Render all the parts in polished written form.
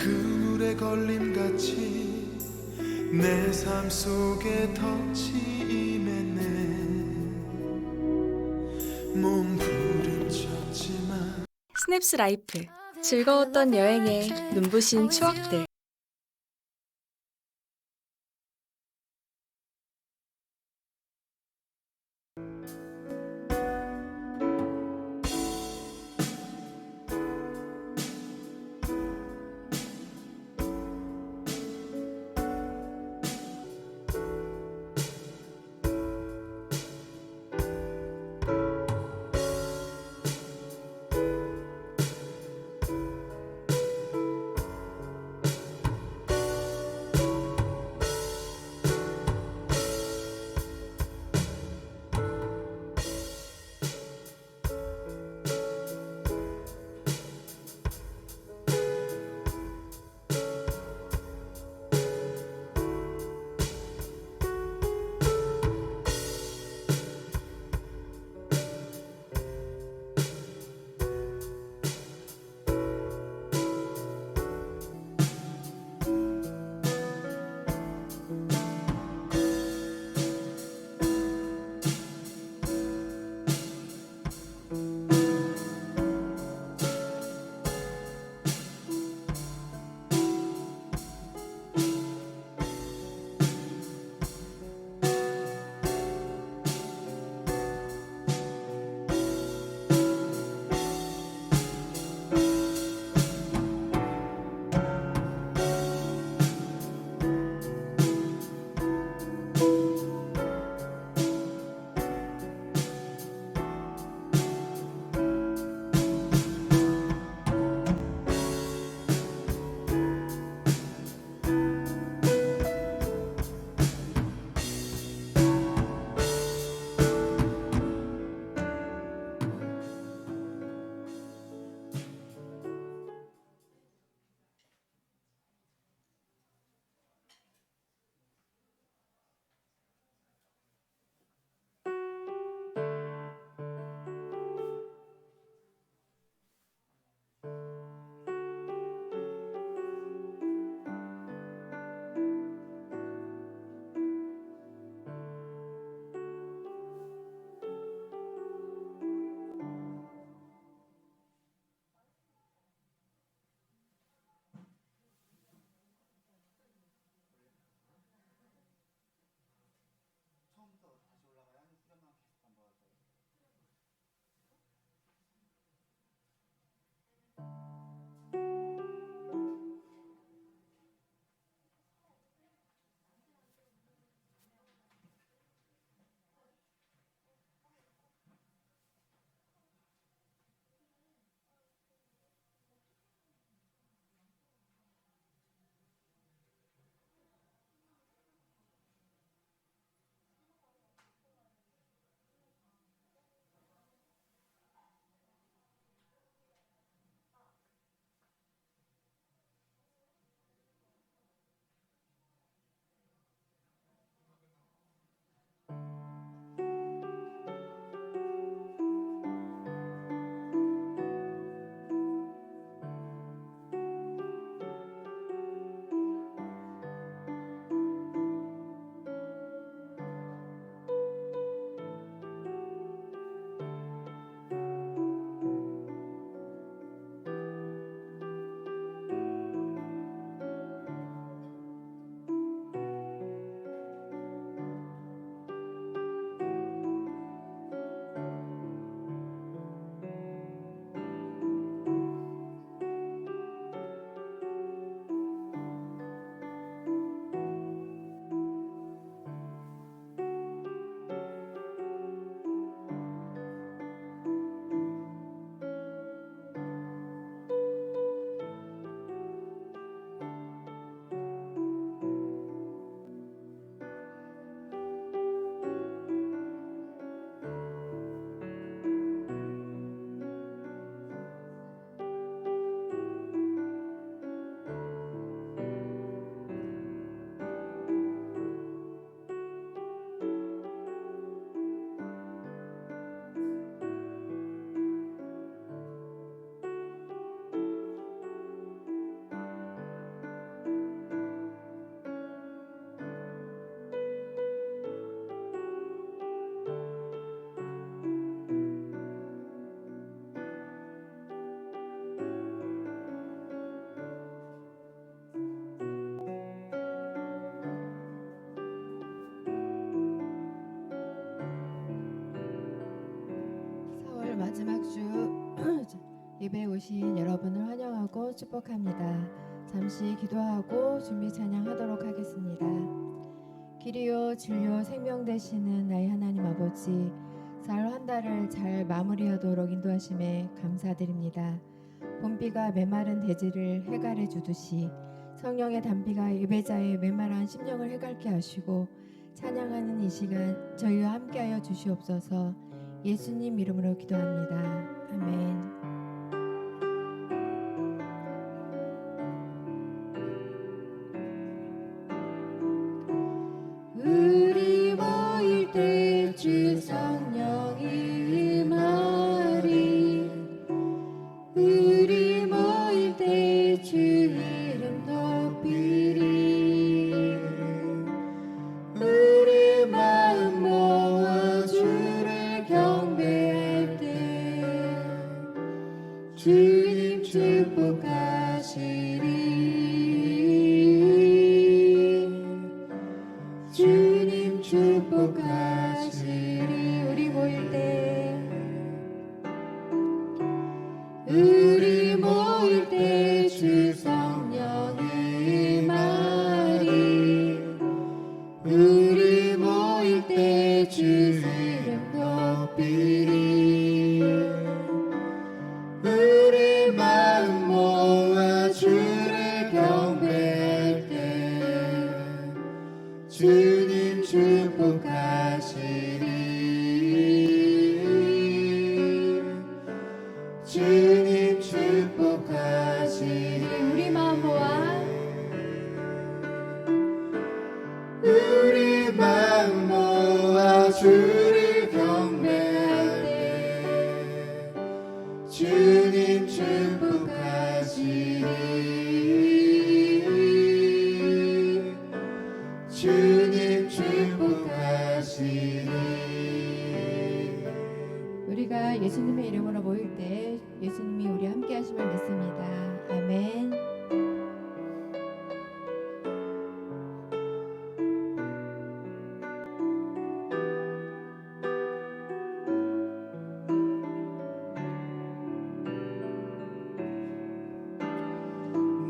그물에 걸림같이 내 삶 속에 덫이 임했네. 몸부림쳤지만 스냅스 라이프. 즐거웠던 여행에 눈부신 추억들. 예배에 오신 여러분을 환영하고 축복합니다. 잠시 기도하고 준비 찬양하도록 하겠습니다. 길이요 진리요 생명 되시는 나의 하나님 아버지, 잘 한 달을 잘 마무리하도록 인도하심에 감사드립니다. 봄비가 메마른 대지를 해갈해 주듯이 성령의 단비가 예배자의 메마른 심령을 해갈케 하시고 찬양하는 이 시간 저희와 함께하여 주시옵소서. 예수님 이름으로 기도합니다. 아멘. 우리 모일 때 주 성령이 임하리. 우리 모일 때 주 이름 높이리. 우리 마음 모아 주를 경배할 때 주님 축복하시리. 주님 축복하시리. 우리 모일 때 우리 모일 때 주 성령이 임하리. 우리 모일 때 주 이름 높이리. 우리 마음 모아 주를 경배할 때 주님 축복하시리. 주님 축복하시리. 우리 마음 모아 우리 마음 모아 주를 경배할 때 주님 축복하시리. 주님 축복하시리. 우리가 예수님의 이름으로 모일 때 예수님이 우리 함께 하심을 믿습니다. 아멘.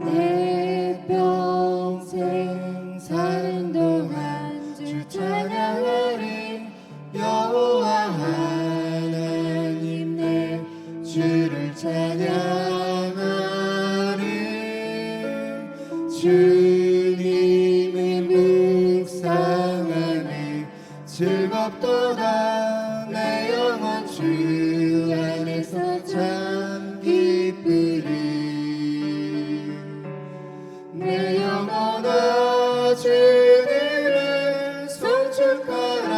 내 평생 사는 동안 주 찬양하리. 여호와 하나님 내 주를 찬양하리. 주님을 묵상하니 즐겁도다. 내 영혼 주 안에서 참 기쁘리. 내 영혼아 주님을 송축하라.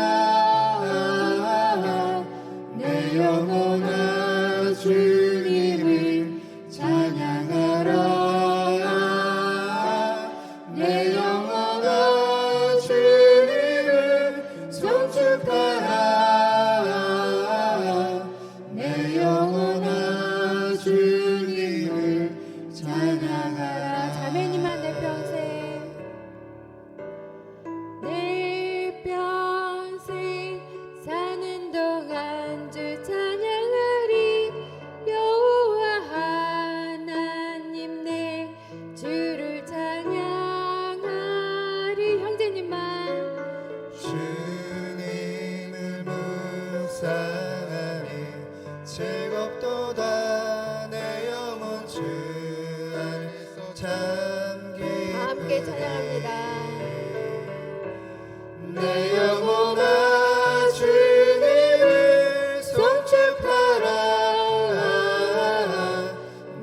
내 영혼아 주님을 찬양하라. 내 영혼아 주님을 송축하라. 내 영혼아 주님을 찬양하라. 자매님만 내 평생 사는 동안 주 찬양하리. 여호와 하나님 내 주를 찬양하리. 형제님만 주님을 묵상하니 즐겁도다. 내 영혼 주 안에서 참 기쁘리. 함께 찬양합니다. 내 영혼아 주님을 송축하라.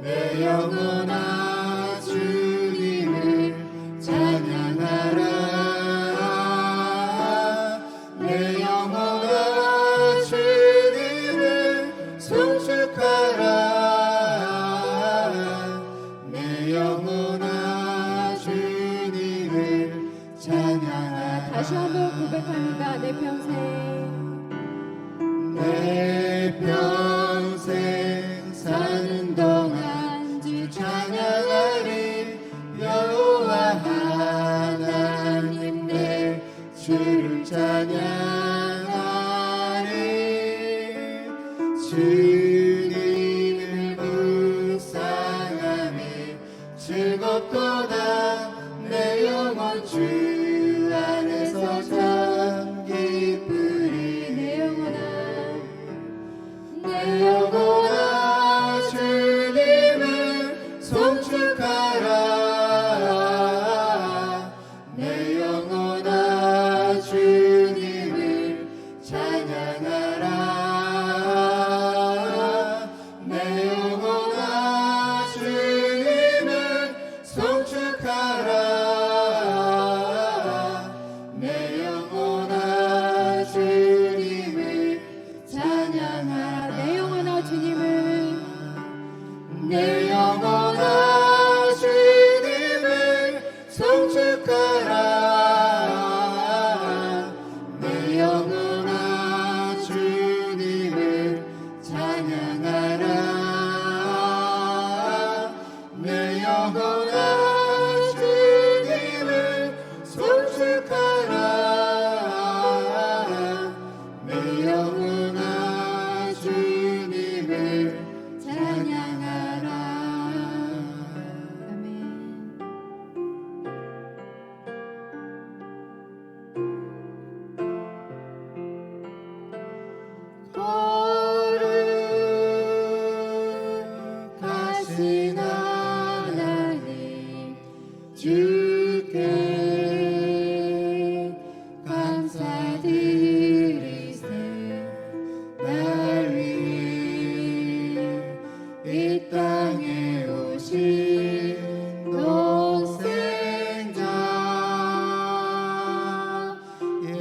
내 영혼아 주님을 찬양하라. 내 영혼아 주님을 송축하라. 내 영혼아 주님을 찬양하라. 다시 한번 고백합니다. 내 평생 내 평생 사는 동안 주 찬양하리. 여호와 하나님 내 주를 찬양하리. 주님을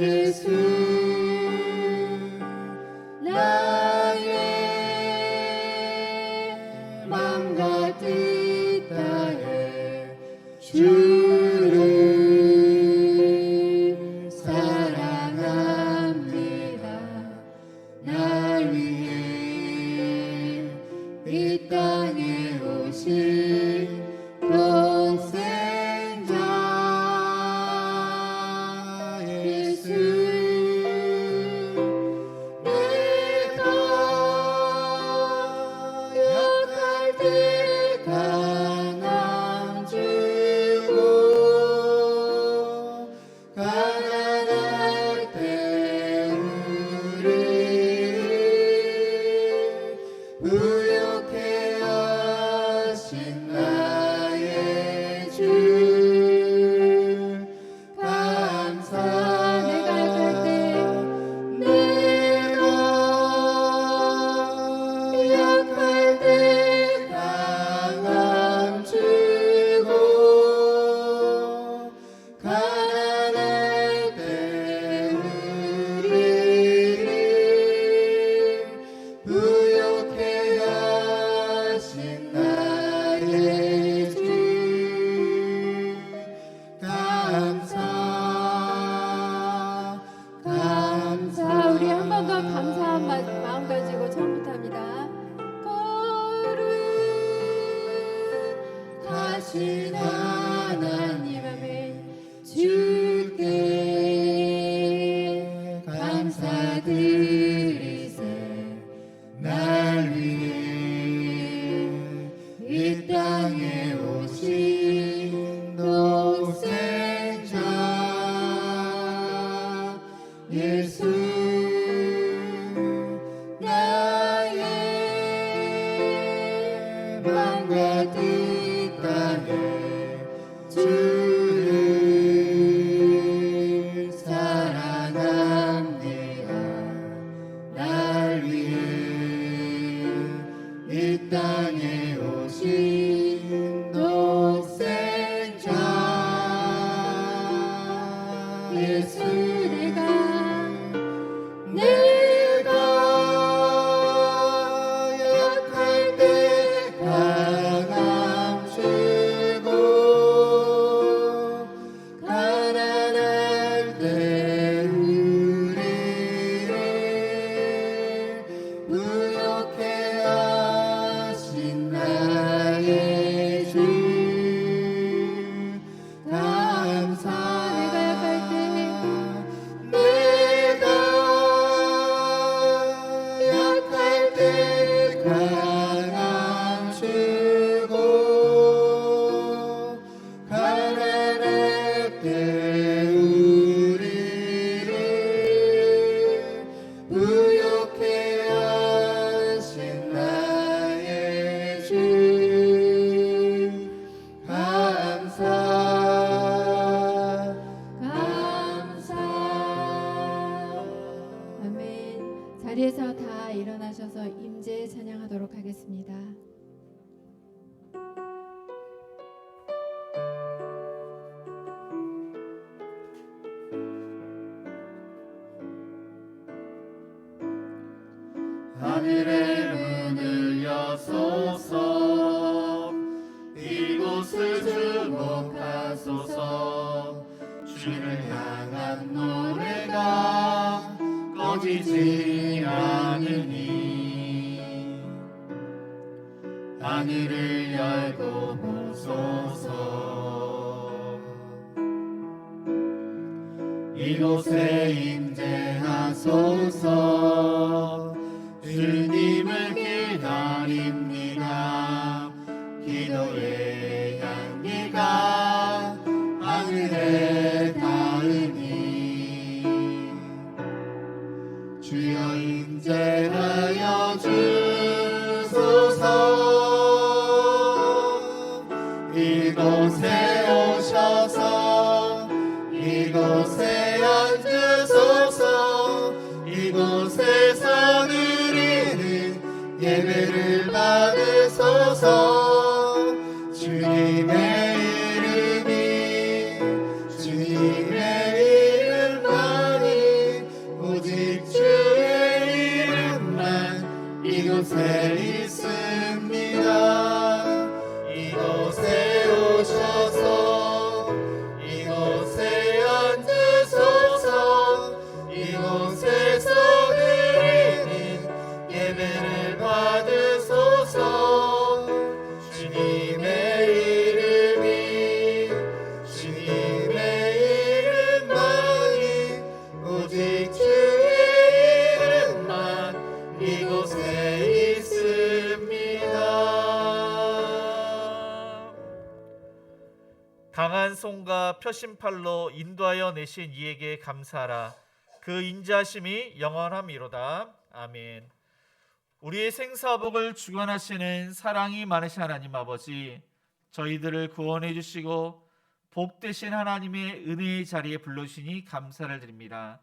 예수 나의 맘과 뜻 다해 주를 사랑합니다. 날 위해 이 땅에 오신 독생자 예수 내가 약할 때 강함 주고 가난할 때 우리를 부욕해 하신 나의 주 감사. 내가 약할 때 강함 주고 가난할 때 우리를 부욕해 하신 나의 주 감사. 우리 한 번 더 감사한 마음 가지고 처음부터 합니다. 거룩하신 하나님 아멘. 주께 감사드리세. 날 위해 이 땅에 오신 독생자 예수 나의 맘과 뜻 다해 주를 사랑합니다. 날 위해 이 땅에 오신 독생자 예수 내가 약할 때 강함 주고 가난할 때 우리를 부욕해 하신 나의 주 감사. 내가 약할 때 강함 주고 가난할 때 우리를 부욕해 하신 나의 주 감사. 아멘. 자리에서 다 일어나셔서 임재 찬양하도록 하겠습니다. 하늘의 문을 여소서. 이곳을 주목하소서. 주를 향한 노래가 꺼지지 않으니 하늘을 열고 보소서. 이곳에 임재하소서. 주님을 기다립니다. 기도의 향기가 하늘에 닿으니 주여 임재하여 주소서. 이곳에 오셔서 이곳에 앉으소서. 이곳에서 드리는 예배를 받으소서. 주 오직 주의 이름만 이곳에 있습니다. 강한 손과 표심팔로 인도하여 내신 이에게 감사하라. 그 인자하심이 영원함이로다. 아멘. 우리의 생사복을 주관하시는 사랑이 많으신 하나님 아버지, 저희들을 구원해 주시고 복되신 하나님의 은혜의 자리에 불러주시니 감사를 드립니다.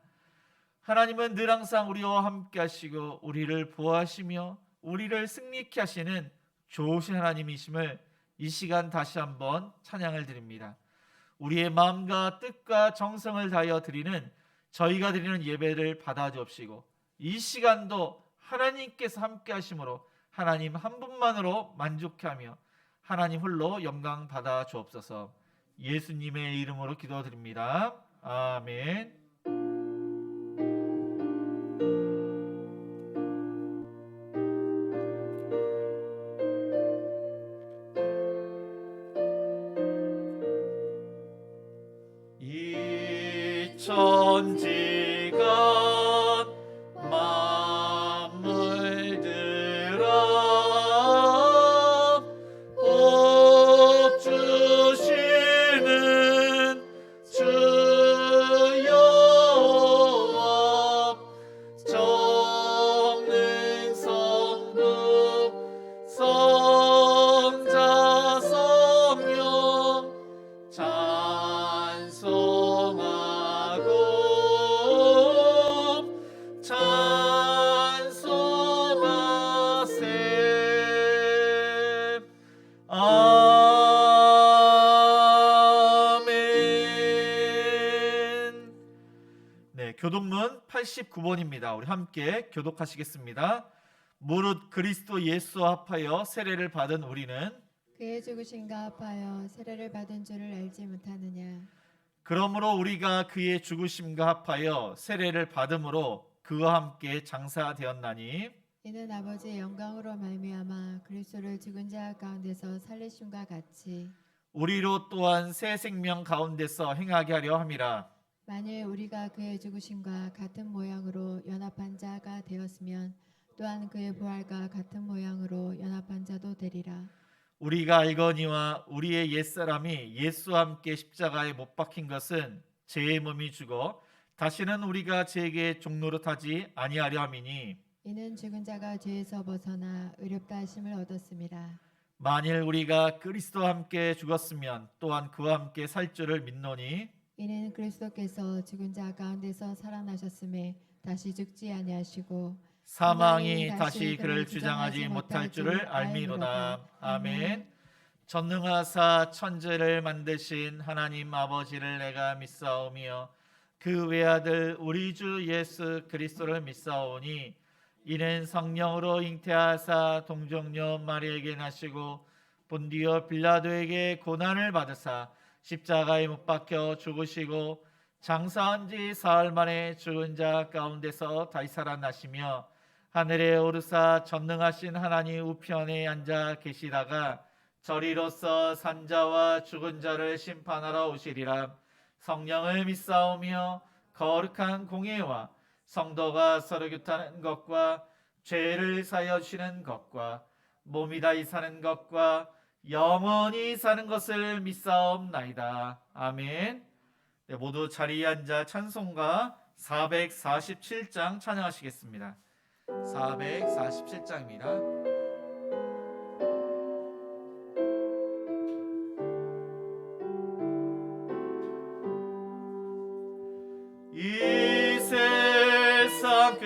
하나님은 늘 항상 우리와 함께 하시고 우리를 보호하시며 우리를 승리케 하시는 좋으신 하나님이심을 이 시간 다시 한번 찬양을 드립니다. 우리의 마음과 뜻과 정성을 다하여 드리는 저희가 드리는 예배를 받아주옵시고 이 시간도 하나님께서 함께 하심으로 하나님 한 분만으로 만족하며 하나님 홀로 영광 받아 주옵소서. 예수님의 이름으로 기도드립니다. 아멘. 이 천지가 만물들아 복 주시는 주 여호와 정능 성부 성자 성령 찬송하고 찬송하세. 아멘. 네, 교독문 89번입니다. 우리 함께 교독하시겠습니다. 무릇 그리스도 예수와 합하여 세례를 받은 우리는 그의 죽으심과 합하여 세례를 받은 줄을 알지 못하느냐. 그러므로 우리가 그의 죽으심과 합하여 세례를 받음으로 그와 함께 장사되었나니 이는 아버지의 영광으로 말미암아 그리스도를 죽은 자 가운데서 살리심과 같이 우리로 또한 새 생명 가운데서 행하게 하려 함이라. 만일 우리가 그의 죽으심과 같은 모양으로 연합한 자가 되었으면 또한 그의 부활과 같은 모양으로 연합한 자도 되리라. 우리가 알거니와 우리의 옛사람이 예수와 함께 십자가에 못 박힌 것은 죄의 몸이 죽어 다시는 우리가 죄에게 종노릇하지 아니하려 함이니 이는 죽은 자가 죄에서 벗어나 의롭다 하심을 얻었습니다. 만일 우리가 그리스도와 함께 죽었으면 또한 그와 함께 살 줄을 믿노니 이는 그리스도께서 죽은 자 가운데서 살아나셨음에 다시 죽지 아니하시고 사망이 다시 그를 주장하지 못할 줄을 알미로다. 아멘. 전능하사 천지를 만드신 하나님 아버지를 내가 믿사오며 그 외아들 우리 주 예수 그리스도를 믿사오니 이는 성령으로 잉태하사 동정녀 마리에게 나시고 본디오 빌라도에게 고난을 받으사 십자가에 못 박혀 죽으시고 장사한 지 사흘 만에 죽은 자 가운데서 다시 살아나시며 하늘에 오르사 전능하신 하나님 우편에 앉아 계시다가 저리로서 산자와 죽은 자를 심판하러 오시리라. 성령을 믿사오며 거룩한 공예와 성도가 서로 교통하는 것과 죄를 사여 주시는 것과 몸이 다시 사는 것과 영원히 사는 것을 믿사옵나이다. 아멘. 네, 모두 자리에 앉아 찬송가 447장 찬양하시겠습니다. 447장입니다. 이 세상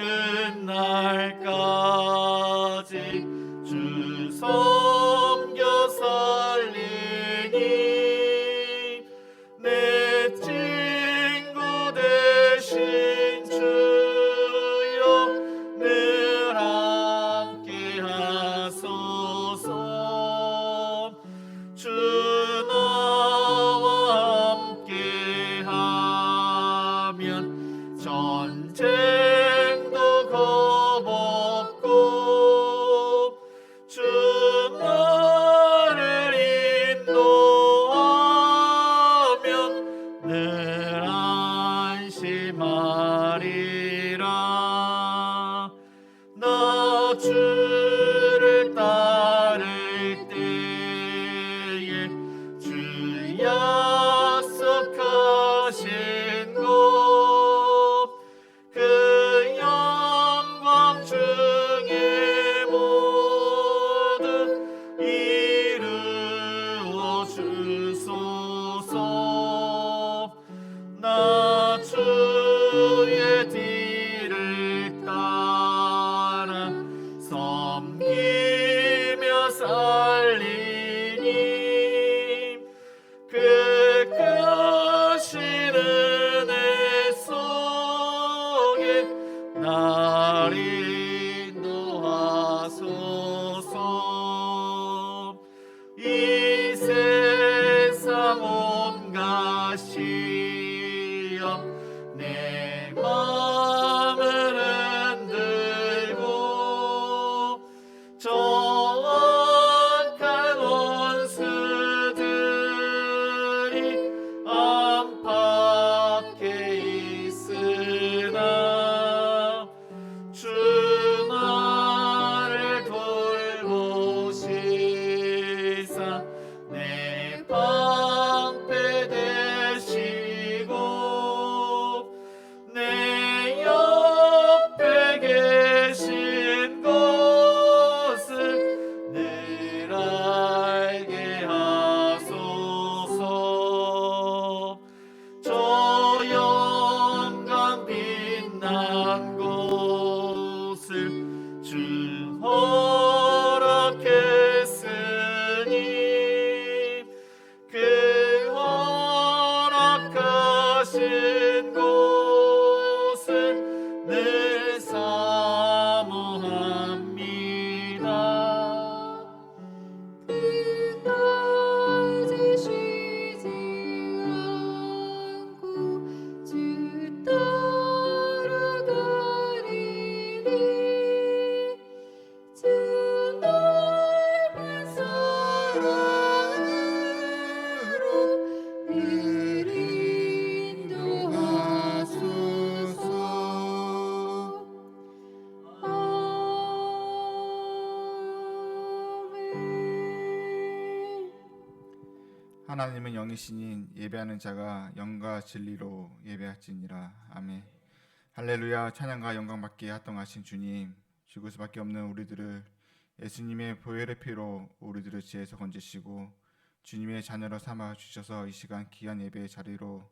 끝날까지 주 섬겨 살리니 내 친구 되신 주여 늘 함께 하소서. 주 나와 함께 하면 전쟁도 겁없고 주 나를 인도하면 늘 안심하리. 뒤를 따라 섬기며 살리니 그 크신 은혜 속에 날 인도하소서. 이 세상 온갖 시험 내 맘을 흔들고 정확한 원수들이 안팎에 있으나 주 나를 돌보시사 내 방패 되시고 내 옆에 계신 것을 늘 알게 하소서. 저 영광 빛난 곳을 주 허락했으니 그 허락하신 곳을 늘 사모합니다. 끝까지 쉬지 않고 주 따라가리니 주 넓은 사랑으로 늘 인도하소서. 아멘. 하나님은 영이시니 예배하는 자가 영과 진리로 예배할지니라. 아멘. 할렐루야. 찬양과 영광 받기에 합당하신 주님, 죽을 수밖에 없는 우리들을 예수님의 보혈의 피로 우리들을 지에서 건지시고 주님의 자녀로 삼아 주셔서 이 시간 귀한 예배의 자리로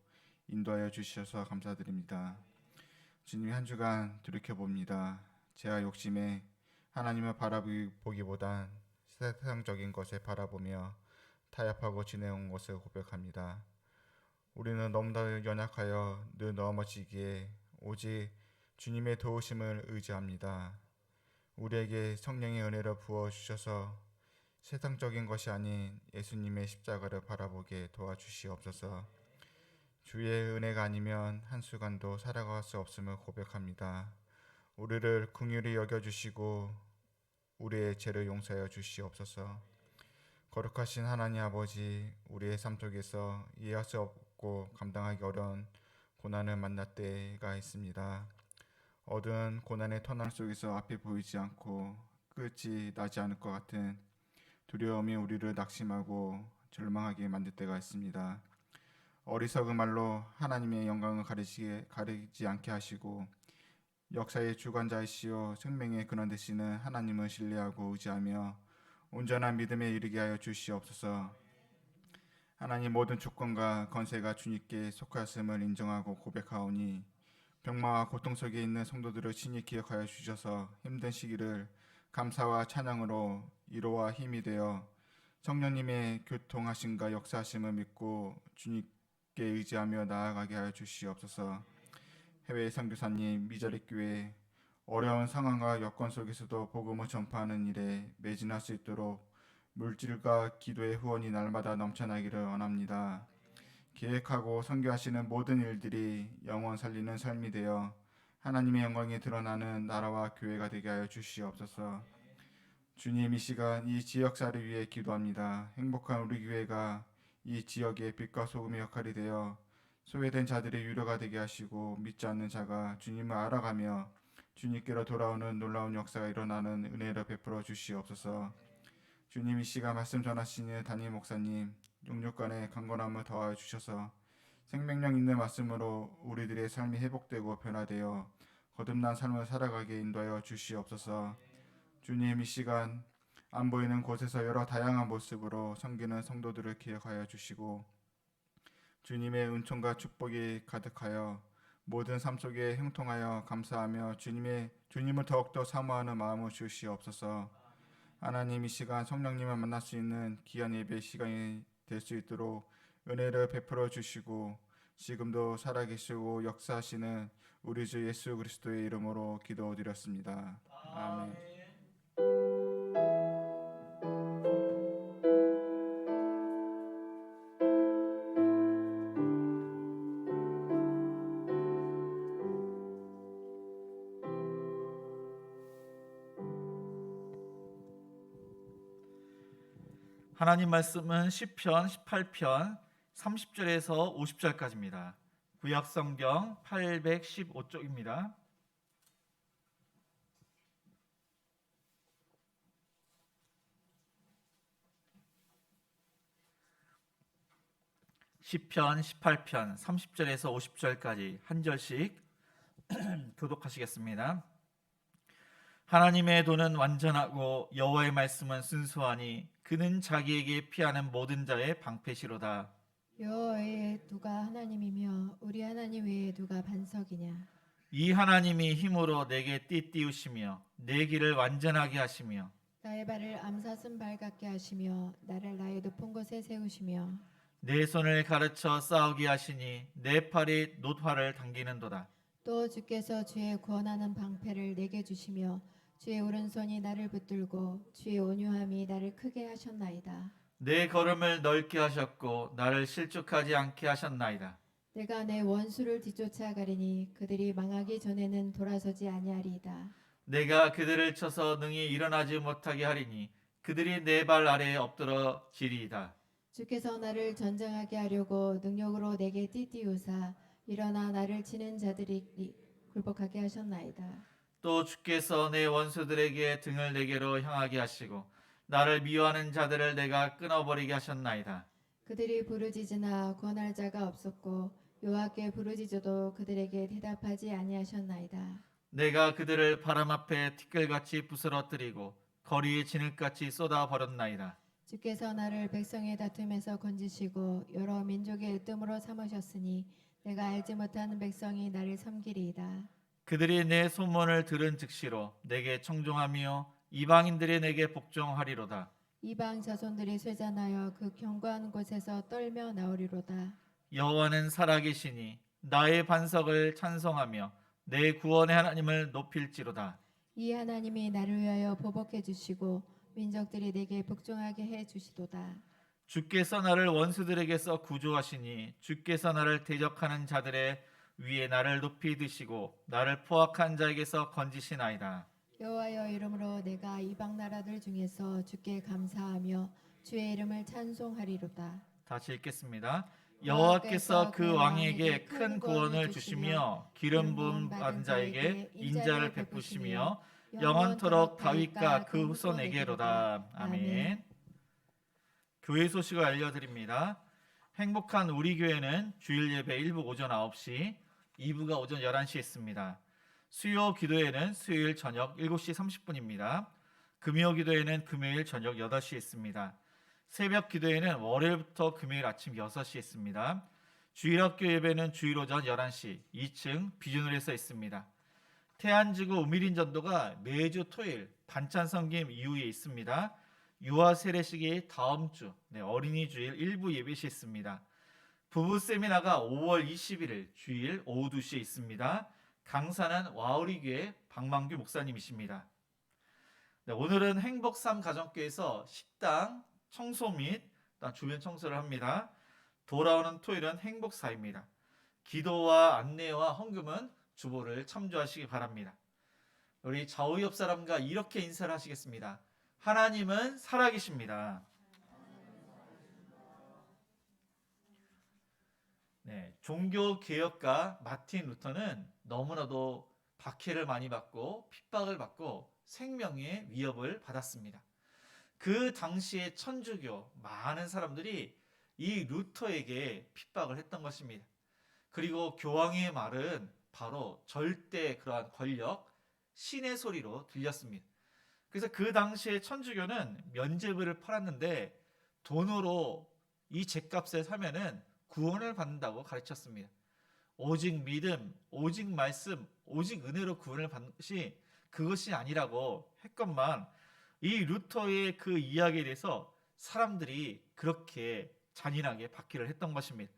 인도하여 주셔서 감사드립니다. 주님이 한 주간 돌이켜봅니다. 죄와 욕심에 하나님을 바라보기보단 세상적인 것에 바라보며 타협하고 지내온 것을 고백합니다. 우리는 너무나 연약하여 늘 넘어지기에 오직 주님의 도우심을 의지합니다. 우리에게 성령의 은혜를 부어주셔서 세상적인 것이 아닌 예수님의 십자가를 바라보게 도와주시옵소서. 주의 은혜가 아니면 한순간도 살아갈 수 없음을 고백합니다. 우리를 긍휼히 여겨주시고 우리의 죄를 용서하여 주시옵소서. 거룩하신 하나님 아버지, 우리의 삶 속에서 이해할 수 없고 감당하기 어려운 고난을 만날 때가 있습니다. 어두운 고난의 터널 속에서 앞이 보이지 않고 끝이 나지 않을 것 같은 두려움이 우리를 낙심하고 절망하게 만들 때가 있습니다. 어리석은 말로 하나님의 영광을 가리지 않게 하시고 역사의 주관자이시오 생명의 근원 되시는 하나님을 신뢰하고 의지하며 온전한 믿음에 이르게 하여 주시옵소서. 하나님, 모든 조건과 건세가 주님께 속하였음을 인정하고 고백하오니 병마와 고통 속에 있는 성도들을 친히 기억하여 주셔서 힘든 시기를 감사와 찬양으로 위로와 힘이 되어 성령님의 교통하심과 역사하심을 믿고 주님께 의지하며 나아가게 하여 주시옵소서. 해외 선교사님, 미자립 교회 어려운 상황과 여건 속에서도 복음을 전파하는 일에 매진할 수 있도록 물질과 기도의 후원이 날마다 넘쳐나기를 원합니다. 계획하고 선교하시는 모든 일들이 영원 살리는 삶이 되어 하나님의 영광이 드러나는 나라와 교회가 되게 하여 주시옵소서. 주님, 이 시간 이 지역사를 위해 기도합니다. 행복한 우리 교회가 이 지역의 빛과 소금의 역할이 되어 소외된 자들의 유로가 되게 하시고 믿지 않는 자가 주님을 알아가며 주님께로 돌아오는 놀라운 역사가 일어나는 은혜를 베풀어 주시옵소서. 주님, 이 시간 말씀 전하시는 담임 목사님 육육간의 강건함을 더하여 주셔서 생명력 있는 말씀으로 우리들의 삶이 회복되고 변화되어 거듭난 삶을 살아가게 인도하여 주시옵소서. 주님, 이 시간 안 보이는 곳에서 여러 다양한 모습으로 섬기는 성도들을 기억하여 주시고 주님의 은총과 축복이 가득하여 모든 삶 속에 형통하여 감사하며 주님을 더욱더 사모하는 마음을 주시옵소서. 하나님, 이 시간 성령님을 만날 수 있는 귀한 예배 시간이 될 수 있도록 은혜를 베풀어 주시고 지금도 살아계시고 역사하시는 우리 주 예수 그리스도의 이름으로 기도드렸습니다. 아멘. 하나님 말씀은 시편 18편 30절에서 50절까지입니다. 구약 성경 815쪽입니다. 시편 18편 30절에서 50절까지 한 절씩 교독하시겠습니다. 하나님의 도는 완전하고 여호와의 말씀은 순수하니 그는 자기에게 피하는 모든 자의 방패시로다. 여호와 외에 누가 하나님이며 우리 하나님 외에 누가 반석이냐. 이 하나님이 힘으로 내게 띠띠우시며 내 길을 완전하게 하시며 나의 발을 암사슴 발 같게 하시며 나를 나의 높은 곳에 세우시며 내 손을 가르쳐 싸우게 하시니 내 팔이 놋화를 당기는도다. 또 주께서 주의 구원하는 방패를 내게 주시며 주의 오른손이 나를 붙들고 주의 온유함이 나를 크게 하셨나이다. 내 걸음을 넓게 하셨고 나를 실족하지 않게 하셨나이다. 내가 내 원수를 뒤쫓아 가리니 그들이 망하기 전에는 돌아서지 아니하리이다. 내가 그들을 쳐서 능히 일어나지 못하게 하리니 그들이 내 발 아래에 엎드러지리이다. 주께서 나를 전쟁하게 하려고 능력으로 내게 띠띠우사 일어나 나를 치는 자들이 굴복하게 하셨나이다. 또 주께서 내 원수들에게 등을 내게로 향하게 하시고 나를 미워하는 자들을 내가 끊어버리게 하셨나이다. 그들이 부르짖으나 구원할 자가 없었고 여호와께 부르짖어도 그들에게 대답하지 아니하셨나이다. 내가 그들을 바람 앞에 티끌같이 부스러뜨리고 거리에 진흙같이 쏟아버렸나이다. 주께서 나를 백성의 다툼에서 건지시고 여러 민족의 으뜸으로 삼으셨으니 내가 알지 못하는 백성이 나를 섬기리이다. 그들이 내 소문을 들은 즉시로 내게 청종하며 이방인들이 내게 복종하리로다. 이방 자손들이 쇠잔하여 그 견고한 곳에서 떨며 나오리로다. 여호와는 살아계시니 나의 반석을 찬송하며 내 구원의 하나님을 높일지로다. 이 하나님이 나를 위하여 보복해 주시고 민족들이 내게 복종하게 해 주시도다. 주께서 나를 원수들에게서 구조하시니 주께서 나를 대적하는 자들의 위에 나를 높이 드시고 나를 포악한 자에게서 건지시나이다. 여호와여 이름으로 내가 이방 나라들 중에서 주께 감사하며 주의 이름을 찬송하리로다. 다시 읽겠습니다. 여호와께서 그 왕에게 큰 구원을 주시며 기름 부음 받은 자에게 인자를 베푸시며 영원토록 다윗과 그 후손에게로다. 아멘. 교회 소식을 알려드립니다. 행복한 우리 교회는 주일 예배 1부 오전 9시, 2부가 오전 11시에 있습니다. 수요 기도회는 수요일 저녁 7시 30분입니다. 금요 기도회는 금요일 저녁 8시에 있습니다. 새벽 기도회는 월요일부터 금요일 아침 6시에 있습니다. 주일학교 예배는 주일 오전 11시 2층 비준홀에서 있습니다. 태안지구 우미린 전도가 매주 토요일 반찬 섬김 이후에 있습니다. 유아 세례식이 다음 주 어린이 주일 1부 예배 시 있습니다. 부부 세미나가 5월 21일 주일 오후 2시에 있습니다. 강사는 와우리교회 박만규 목사님이십니다. 오늘은 행복삼 가정교회에서 식당 청소 및 주변 청소를 합니다. 돌아오는 토요일은 행복사입니다. 기도와 안내와 헌금은 주보를 참조하시기 바랍니다. 우리 좌우 옆 사람과 이렇게 인사를 하시겠습니다. 하나님은 살아계십니다. 네, 종교개혁가 마틴 루터는 너무나도 박해를 많이 받고 핍박을 받고 생명의 위협을 받았습니다. 그 당시에 천주교 많은 사람들이 이 루터에게 핍박을 했던 것입니다. 그리고 교황의 말은 바로 절대 그러한 권력, 신의 소리로 들렸습니다. 그래서 그 당시에 천주교는 면죄부를 팔았는데 돈으로 이 죗값에 사면은 구원을 받는다고 가르쳤습니다. 오직 믿음, 오직 말씀, 오직 은혜로 구원을 받는 것이 그것이 아니라고 했건만 이 루터의 그 이야기에 대해서 사람들이 그렇게 잔인하게 박해를 했던 것입니다.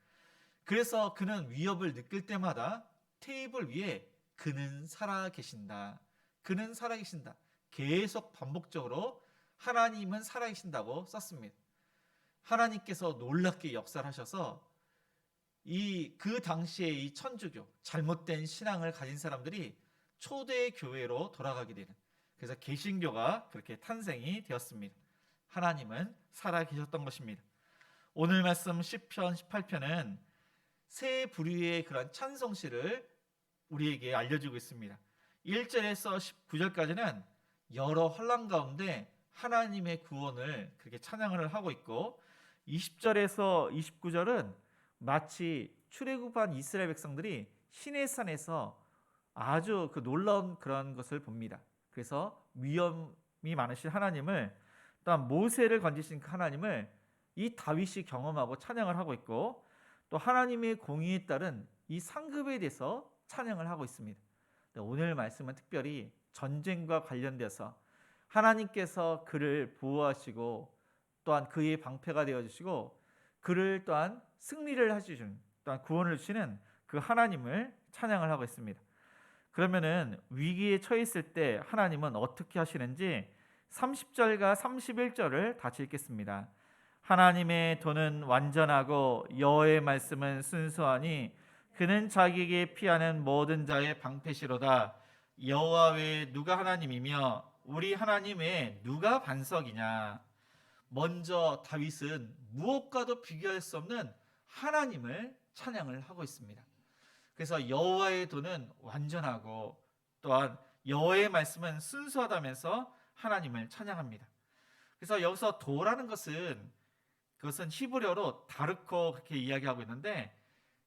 그래서 그는 위협을 느낄 때마다 테이블 위에 그는 살아계신다. 그는 살아계신다. 계속 반복적으로 하나님은 살아계신다고 썼습니다. 하나님께서 놀랍게 역사를 하셔서 그 당시에 이 천주교, 잘못된 신앙을 가진 사람들이 초대 교회로 돌아가게 되는, 그래서 개신교가 그렇게 탄생이 되었습니다. 하나님은 살아계셨던 것입니다. 오늘 말씀 시편 18편은 세 부류의 그런 찬송시를 우리에게 알려주고 있습니다. 1절에서 19절까지는 여러 환난 가운데 하나님의 구원을 그렇게 찬양을 하고 있고, 20절에서 29절은 마치 출애굽한 이스라엘 백성들이 시내산에서 아주 그 놀라운 그런 것을 봅니다. 그래서 위험이 많으신 하나님을, 또한 모세를 건지신 그 하나님을 이 다윗이 경험하고 찬양을 하고 있고, 또 하나님의 공의에 따른 이 상급에 대해서 찬양을 하고 있습니다. 오늘 말씀은 특별히 전쟁과 관련돼서 하나님께서 그를 보호하시고 또한 그의 방패가 되어주시고 그를 또한 승리를 해주시는, 또한 구원을 주시는 그 하나님을 찬양을 하고 있습니다. 그러면은 위기에 처했을 때 하나님은 어떻게 하시는지 30절과 31절을 같이 읽겠습니다. 하나님의 도는 완전하고 여호와의 말씀은 순수하니 그는 자기에게 피하는 모든 자의 방패시로다. 여호와 외에 누가 하나님이며 우리 하나님 외에 누가 반석이냐. 먼저 다윗은 무엇과도 비교할 수 없는 하나님을 찬양을 하고 있습니다. 그래서 여호와의 도는 완전하고 또한 여호와의 말씀은 순수하다면서 하나님을 찬양합니다. 그래서 여기서 도라는 그것은 히브리어로 다르코 그렇게 이야기하고 있는데,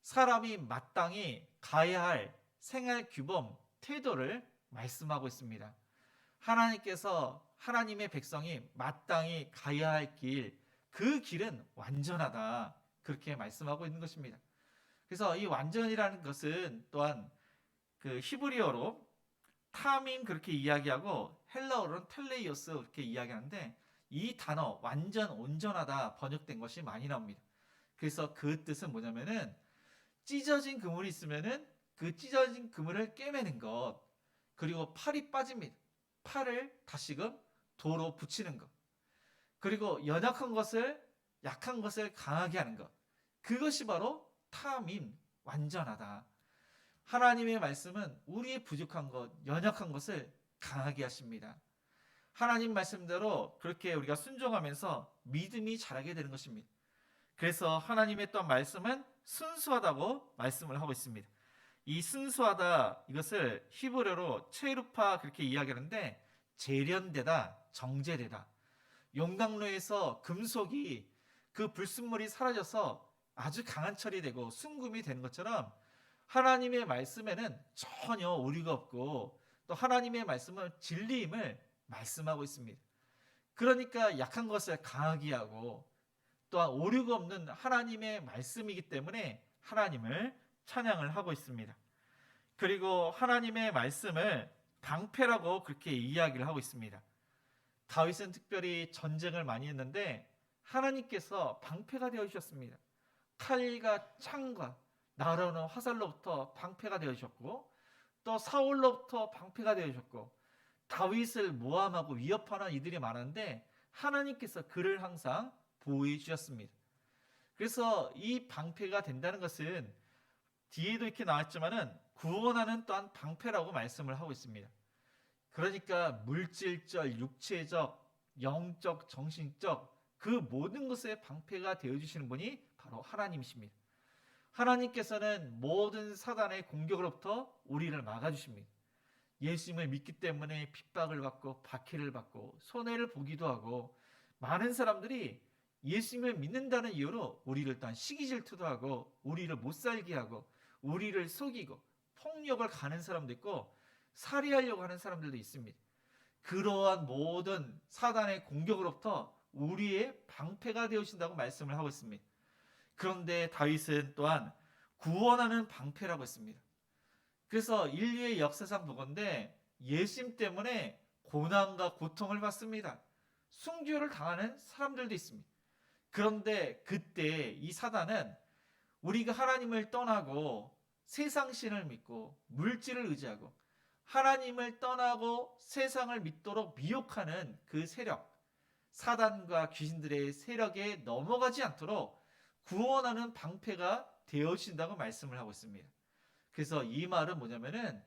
사람이 마땅히 가야 할 생활 규범, 태도를 말씀하고 있습니다. 하나님께서 하나님의 백성이 마땅히 가야 할 길, 그 길은 완전하다, 그렇게 말씀하고 있는 것입니다. 그래서 이 완전이라는 것은 또한 그 히브리어로 타민 그렇게 이야기하고 헬라어로는 텔레이오스 그렇게 이야기하는데, 이 단어 완전, 온전하다 번역된 것이 많이 나옵니다. 그래서 그 뜻은 뭐냐면은 찢어진 그물이 있으면은 그 찢어진 그물을 꿰매는 것, 그리고 팔이 빠집니다. 팔을 다시금 도로 붙이는 것, 그리고 연약한 것을, 약한 것을 강하게 하는 것, 그것이 바로 타민, 완전하다. 하나님의 말씀은 우리의 부족한 것, 연약한 것을 강하게 하십니다. 하나님 말씀대로 그렇게 우리가 순종하면서 믿음이 자라게 되는 것입니다. 그래서 하나님의 또 말씀은 순수하다고 말씀을 하고 있습니다. 이 순수하다, 이것을 히브리어로 체루파 그렇게 이야기하는데, 재련되다, 정제되다. 용광로에서 금속이 그 불순물이 사라져서 아주 강한 철이 되고 순금이 되는 것처럼 하나님의 말씀에는 전혀 오류가 없고, 또 하나님의 말씀은 진리임을 말씀하고 있습니다. 그러니까 약한 것을 강하게 하고 또한 오류가 없는 하나님의 말씀이기 때문에 하나님을 찬양을 하고 있습니다. 그리고 하나님의 말씀을 방패라고 그렇게 이야기를 하고 있습니다. 다윗은 특별히 전쟁을 많이 했는데 하나님께서 방패가 되어주셨습니다. 칼과 창과 날아오는 화살로부터 방패가 되어주셨고, 또 사울로부터 방패가 되어주셨고, 다윗을 모함하고 위협하는 이들이 많았는데 하나님께서 그를 항상 보호해 주셨습니다. 그래서 이 방패가 된다는 것은 뒤에도 이렇게 나왔지만은 구원하는 또한 방패라고 말씀을 하고 있습니다. 그러니까 물질적, 육체적, 영적, 정신적 그 모든 것의 방패가 되어주시는 분이 바로 하나님이십니다. 하나님께서는 모든 사단의 공격으로부터 우리를 막아주십니다. 예수님을 믿기 때문에 핍박을 받고 박해를 받고 손해를 보기도 하고, 많은 사람들이 예수님을 믿는다는 이유로 우리를 또한 시기 질투도 하고 우리를 못 살게 하고 우리를 속이고 폭력을 가는 사람도 있고 살해하려고 하는 사람들도 있습니다. 그러한 모든 사단의 공격으로부터 우리의 방패가 되어신다고 말씀을 하고 있습니다. 그런데 다윗은 또한 구원하는 방패라고 했습니다. 그래서 인류의 역사상 보건대 예수님 때문에 고난과 고통을 받습니다. 순교를 당하는 사람들도 있습니다. 그런데 그때 이 사단은 우리가 하나님을 떠나고 세상 신을 믿고 물질을 의지하고 하나님을 떠나고 세상을 믿도록 미혹하는 그 세력, 사단과 귀신들의 세력에 넘어가지 않도록 구원하는 방패가 되어진다고 말씀을 하고 있습니다. 그래서 이 말은 뭐냐면은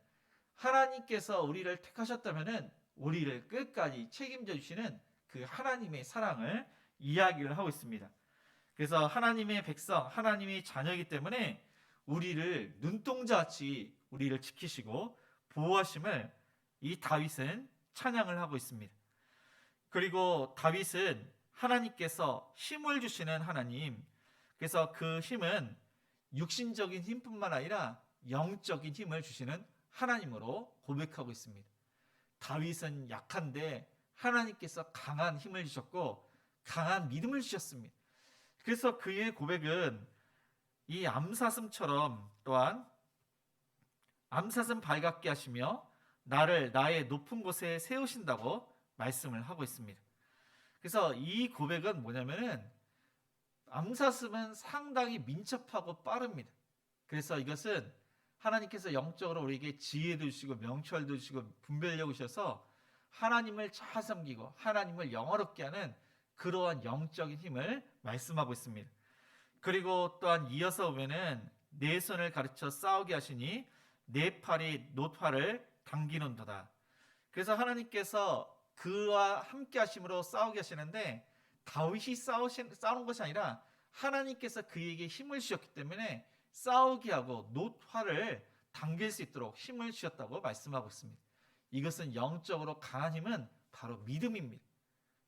하나님께서 우리를 택하셨다면은 우리를 끝까지 책임져 주시는 그 하나님의 사랑을 이야기를 하고 있습니다. 그래서 하나님의 백성, 하나님의 자녀이기 때문에 우리를 눈동자같이 우리를 지키시고 보호하심을 이 다윗은 찬양을 하고 있습니다. 그리고 다윗은 하나님께서 힘을 주시는 하나님, 그래서 그 힘은 육신적인 힘뿐만 아니라 영적인 힘을 주시는 하나님으로 고백하고 있습니다. 다윗은 약한데 하나님께서 강한 힘을 주셨고 강한 믿음을 주셨습니다. 그래서 그의 고백은 이 암사슴처럼 또한 암사슴 발같게 하시며 나를 나의 높은 곳에 세우신다고 말씀을 하고 있습니다. 그래서 이 고백은 뭐냐면은 암사슴은 상당히 민첩하고 빠릅니다. 그래서 이것은 하나님께서 영적으로 우리에게 지혜도 주시고 명철도 주시고 분별력을 주셔서 하나님을 잘 섬기고 하나님을 영화롭게 하는 그러한 영적인 힘을 말씀하고 있습니다. 그리고 또한 이어서 보면은 내 손을 가르쳐 싸우게 하시니 내 팔이 놋화를 당기는도다. 그래서 하나님께서 그와 함께 하심으로 싸우게 하시는데 다윗이 싸우는 것이 아니라 하나님께서 그에게 힘을 주셨기 때문에 싸우게 하고 놋화를 당길 수 있도록 힘을 주셨다고 말씀하고 있습니다. 이것은 영적으로 강한 힘은 바로 믿음입니다.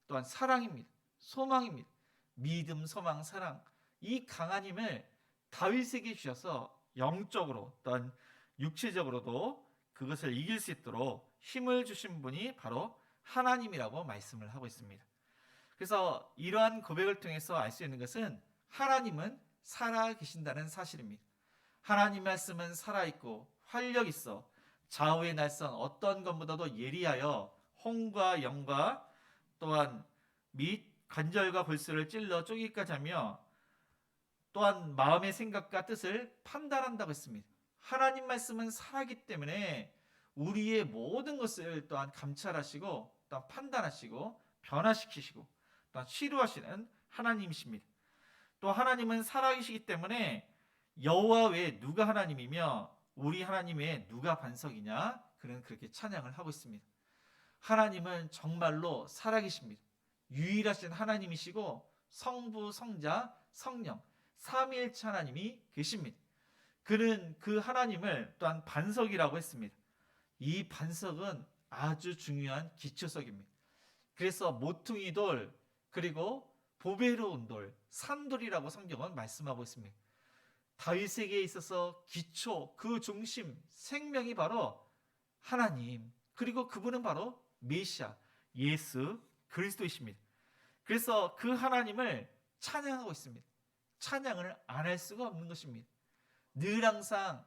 또한 사랑입니다. 소망입니다. 믿음, 소망, 사랑, 이 강한 힘을 다윗에게 주셔서 영적으로 또한 육체적으로도 그것을 이길 수 있도록 힘을 주신 분이 바로 하나님이라고 말씀을 하고 있습니다. 그래서 이러한 고백을 통해서 알 수 있는 것은 하나님은 살아 계신다는 사실입니다. 하나님 말씀은 살아있고 활력 있어 좌우의 날선 어떤 것보다도 예리하여 홍과 영과 또한 및 관절과 골수를 찔러 쪼개기까지 하며 또한 마음의 생각과 뜻을 판단한다고 했습니다. 하나님 말씀은 살아있기 때문에 우리의 모든 것을 또한 감찰하시고 또한 판단하시고 변화시키시고 또한 치료하시는 하나님이십니다. 또 하나님은 살아계시기 때문에 여호와 외에 누가 하나님이며 우리 하나님 외에 누가 반석이냐, 그는 그렇게 찬양을 하고 있습니다. 하나님은 정말로 살아계십니다. 유일하신 하나님이시고 성부, 성자, 성령 삼위일체 하나님이 계십니다. 그는 그 하나님을 또한 반석이라고 했습니다. 이 반석은 아주 중요한 기초석입니다. 그래서 모퉁이 돌 그리고 보배로운 돌, 산돌이라고 성경은 말씀하고 있습니다. 다윗에게 있어서 기초, 그 중심, 생명이 바로 하나님, 그리고 그분은 바로 메시아, 예수 그리스도이십니다. 그래서 그 하나님을 찬양하고 있습니다. 찬양을 안 할 수가 없는 것입니다. 늘 항상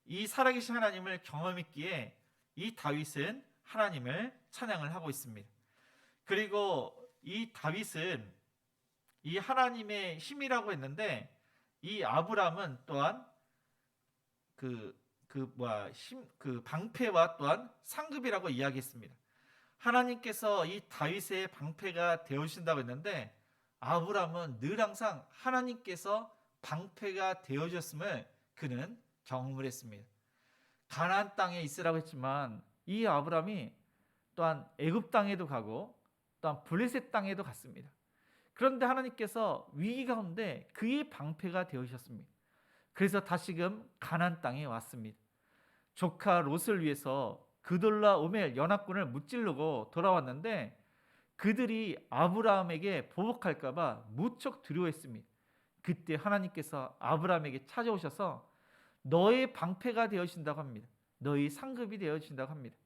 이 살아계신 하나님을 경험했기에 이 다윗은 하나님을 찬양을 하고 있습니다. 그리고 이 다윗은 이 하나님의 힘이라고 했는데 이 아브람은 또한 그 방패와 또한 상급이라고 이야기했습니다. 하나님께서 이 다윗의 방패가 되어주신다고 했는데 아브람은 늘 항상 하나님께서 방패가 되어주셨음을 그는 경험을 했습니다. 가나안 땅에 있으라고 했지만 이 아브람이 또한 애굽 땅에도 가고 또한 블레셋 땅에도 갔습니다. 그런데 하나님께서 위기 가운데 그의 방패가 되어주셨습니다. 그래서 다시금 가나안 땅에 왔습니다. 조카 롯을 위해서 그돌라 오멜 연합군을 무찌르고 돌아왔는데 그들이 아브라함에게 보복할까 봐 무척 두려워했습니다. 그때 하나님께서 아브라함에게 찾아오셔서 너의 방패가 되어주신다고 합니다. 너의 상급이 되어주신다고 합니다.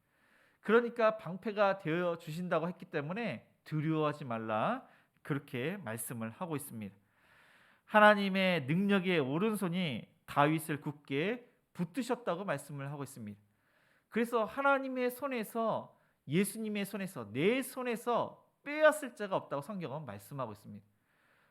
그러니까 방패가 되어주신다고 했기 때문에 두려워하지 말라, 그렇게 말씀을 하고 있습니다. 하나님의 능력의 오른손이 다윗을 굳게 붙드셨다고 말씀을 하고 있습니다. 그래서 하나님의 손에서, 예수님의 손에서, 내 손에서 빼앗을 자가 없다고 성경은 말씀하고 있습니다.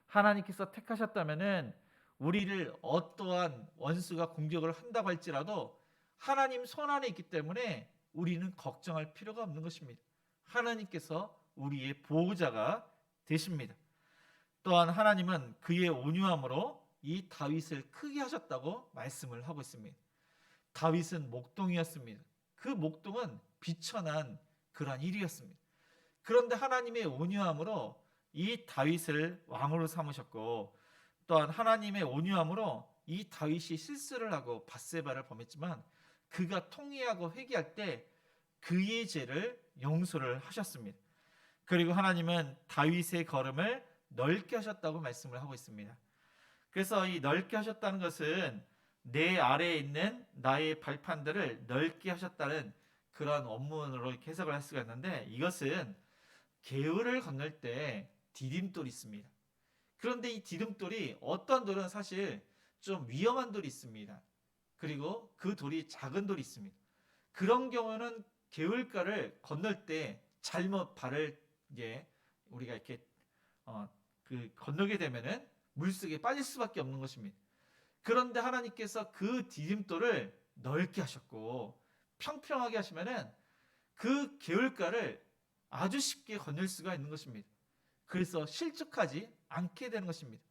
하나님께서 택하셨다면은 우리를 어떠한 원수가 공격을 한다고 할지라도 하나님 손 안에 있기 때문에 우리는 걱정할 필요가 없는 것입니다. 하나님께서 우리의 보호자가 되십니다. 또한 하나님은 그의 온유함으로 이 다윗을 크게 하셨다고 말씀을 하고 있습니다. 다윗은 목동이었습니다. 그 목동은 비천한 그러한 일이었습니다. 그런데 하나님의 온유함으로 이 다윗을 왕으로 삼으셨고, 또한 하나님의 온유함으로 이 다윗이 실수를 하고 밧세바를 범했지만 그가 통회하고 회개할 때 그의 죄를 용서를 하셨습니다. 그리고 하나님은 다윗의 걸음을 넓게 하셨다고 말씀을 하고 있습니다. 그래서 이 넓게 하셨다는 것은 내 아래에 있는 나의 발판들을 넓게 하셨다는 그런 원문으로 해석을 할 수가 있는데, 이것은 개울을 건널 때 디딤돌이 있습니다. 그런데 이 디딤돌이 어떤 돌은 사실 좀 위험한 돌이 있습니다. 그리고 그 돌이 작은 돌이 있습니다. 그런 경우는 개울가를 건널 때 잘못 발을 우리가 이렇게 건너게 되면은 물속에 빠질 수밖에 없는 것입니다. 그런데 하나님께서 그 디딤돌을 넓게 하셨고 평평하게 하시면은 그 개울가를 아주 쉽게 건널 수가 있는 것입니다. 그래서 실족하지 않게 되는 것입니다.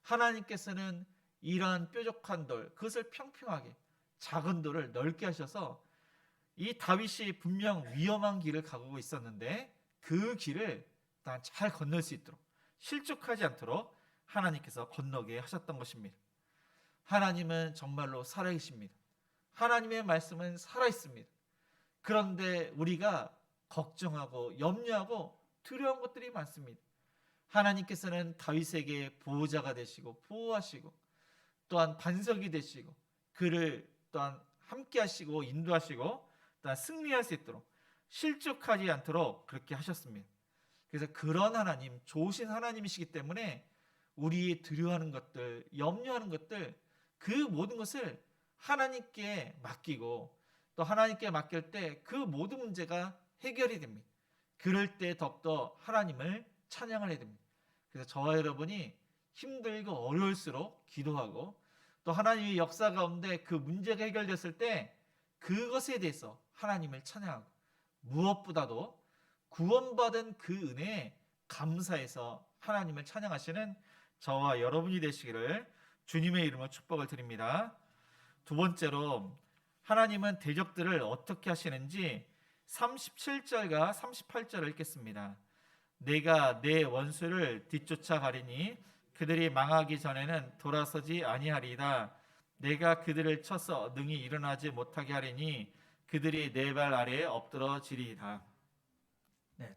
하나님께서는 이러한 뾰족한 돌, 그것을 평평하게, 작은 돌을 넓게 하셔서 이 다윗이 분명 위험한 길을 가고 있었는데 그 길을 잘 건널 수 있도록, 실족하지 않도록 하나님께서 건너게 하셨던 것입니다. 하나님은 정말로 살아계십니다. 하나님의 말씀은 살아있습니다. 그런데 우리가 걱정하고 염려하고 두려운 것들이 많습니다. 하나님께서는 다윗에게 보호자가 되시고 보호하시고 또한 반석이 되시고 그를 또한 함께 하시고 인도하시고 또한 승리할 수 있도록, 실족하지 않도록 그렇게 하셨습니다. 그래서 그런 하나님, 좋으신 하나님이시기 때문에 우리의 두려워하는 것들, 염려하는 것들, 그 모든 것을 하나님께 맡기고 또 하나님께 맡길 때 그 모든 문제가 해결이 됩니다. 그럴 때 더욱더 하나님을 찬양을 해야 됩니다. 그래서 저와 여러분이 힘들고 어려울수록 기도하고 또 하나님의 역사 가운데 그 문제가 해결됐을 때 그것에 대해서 하나님을 찬양하고, 무엇보다도 구원받은 그 은혜에 감사해서 하나님을 찬양하시는 저와 여러분이 되시기를 주님의 이름으로 축복을 드립니다. 두 번째로 하나님은 대적들을 어떻게 하시는지 37절과 38절을 읽겠습니다. 내가 내 원수를 뒤쫓아 가리니 그들이 망하기 전에는 돌아서지 아니하리이다. 내가 그들을 쳐서 능히 일어나지 못하게 하리니 그들이 내 발 아래에 엎드러지리이다.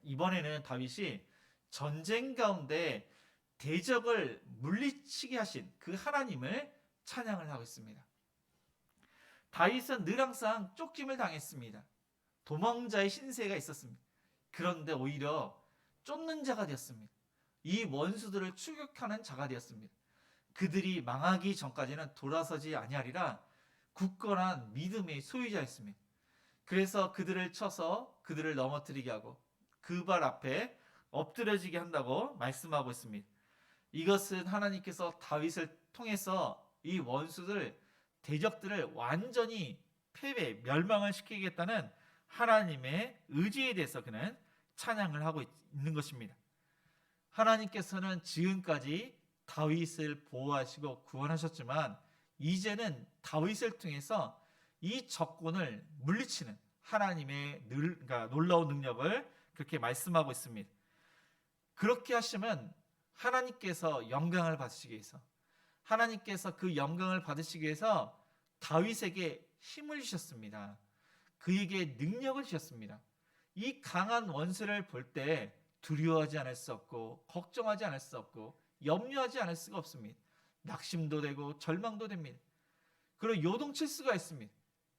이번에는 다윗이 전쟁 가운데 대적을 물리치게 하신 그 하나님을 찬양을 하고 있습니다. 다윗은 늘 항상 쫓김을 당했습니다. 도망자의 신세가 있었습니다. 그런데 오히려 쫓는 자가 되었습니다. 이 원수들을 추격하는 자가 되었습니다. 그들이 망하기 전까지는 돌아서지 아니하리라 굳건한 믿음의 소유자였습니다. 그래서 그들을 쳐서 그들을 넘어뜨리게 하고 그 발 앞에 엎드려지게 한다고 말씀하고 있습니다. 이것은 하나님께서 다윗을 통해서 이 원수들, 대적들을 완전히 패배, 멸망을 시키겠다는 하나님의 의지에 대해서 그는 찬양을 하고 있는 것입니다. 하나님께서는 지금까지 다윗을 보호하시고 구원하셨지만 이제는 다윗을 통해서 이 적군을 물리치는 하나님의 놀라운 능력을 그렇게 말씀하고 있습니다. 그렇게 하시면 하나님께서 영광을 받으시기 위해서, 하나님께서 그 영광을 받으시기 위해서 다윗에게 힘을 주셨습니다. 그에게 능력을 주셨습니다. 이 강한 원수를 볼 때 두려워하지 않을 수 없고 걱정하지 않을 수 없고 염려하지 않을 수가 없습니다. 낙심도 되고 절망도 됩니다. 그리고 요동칠 수가 있습니다.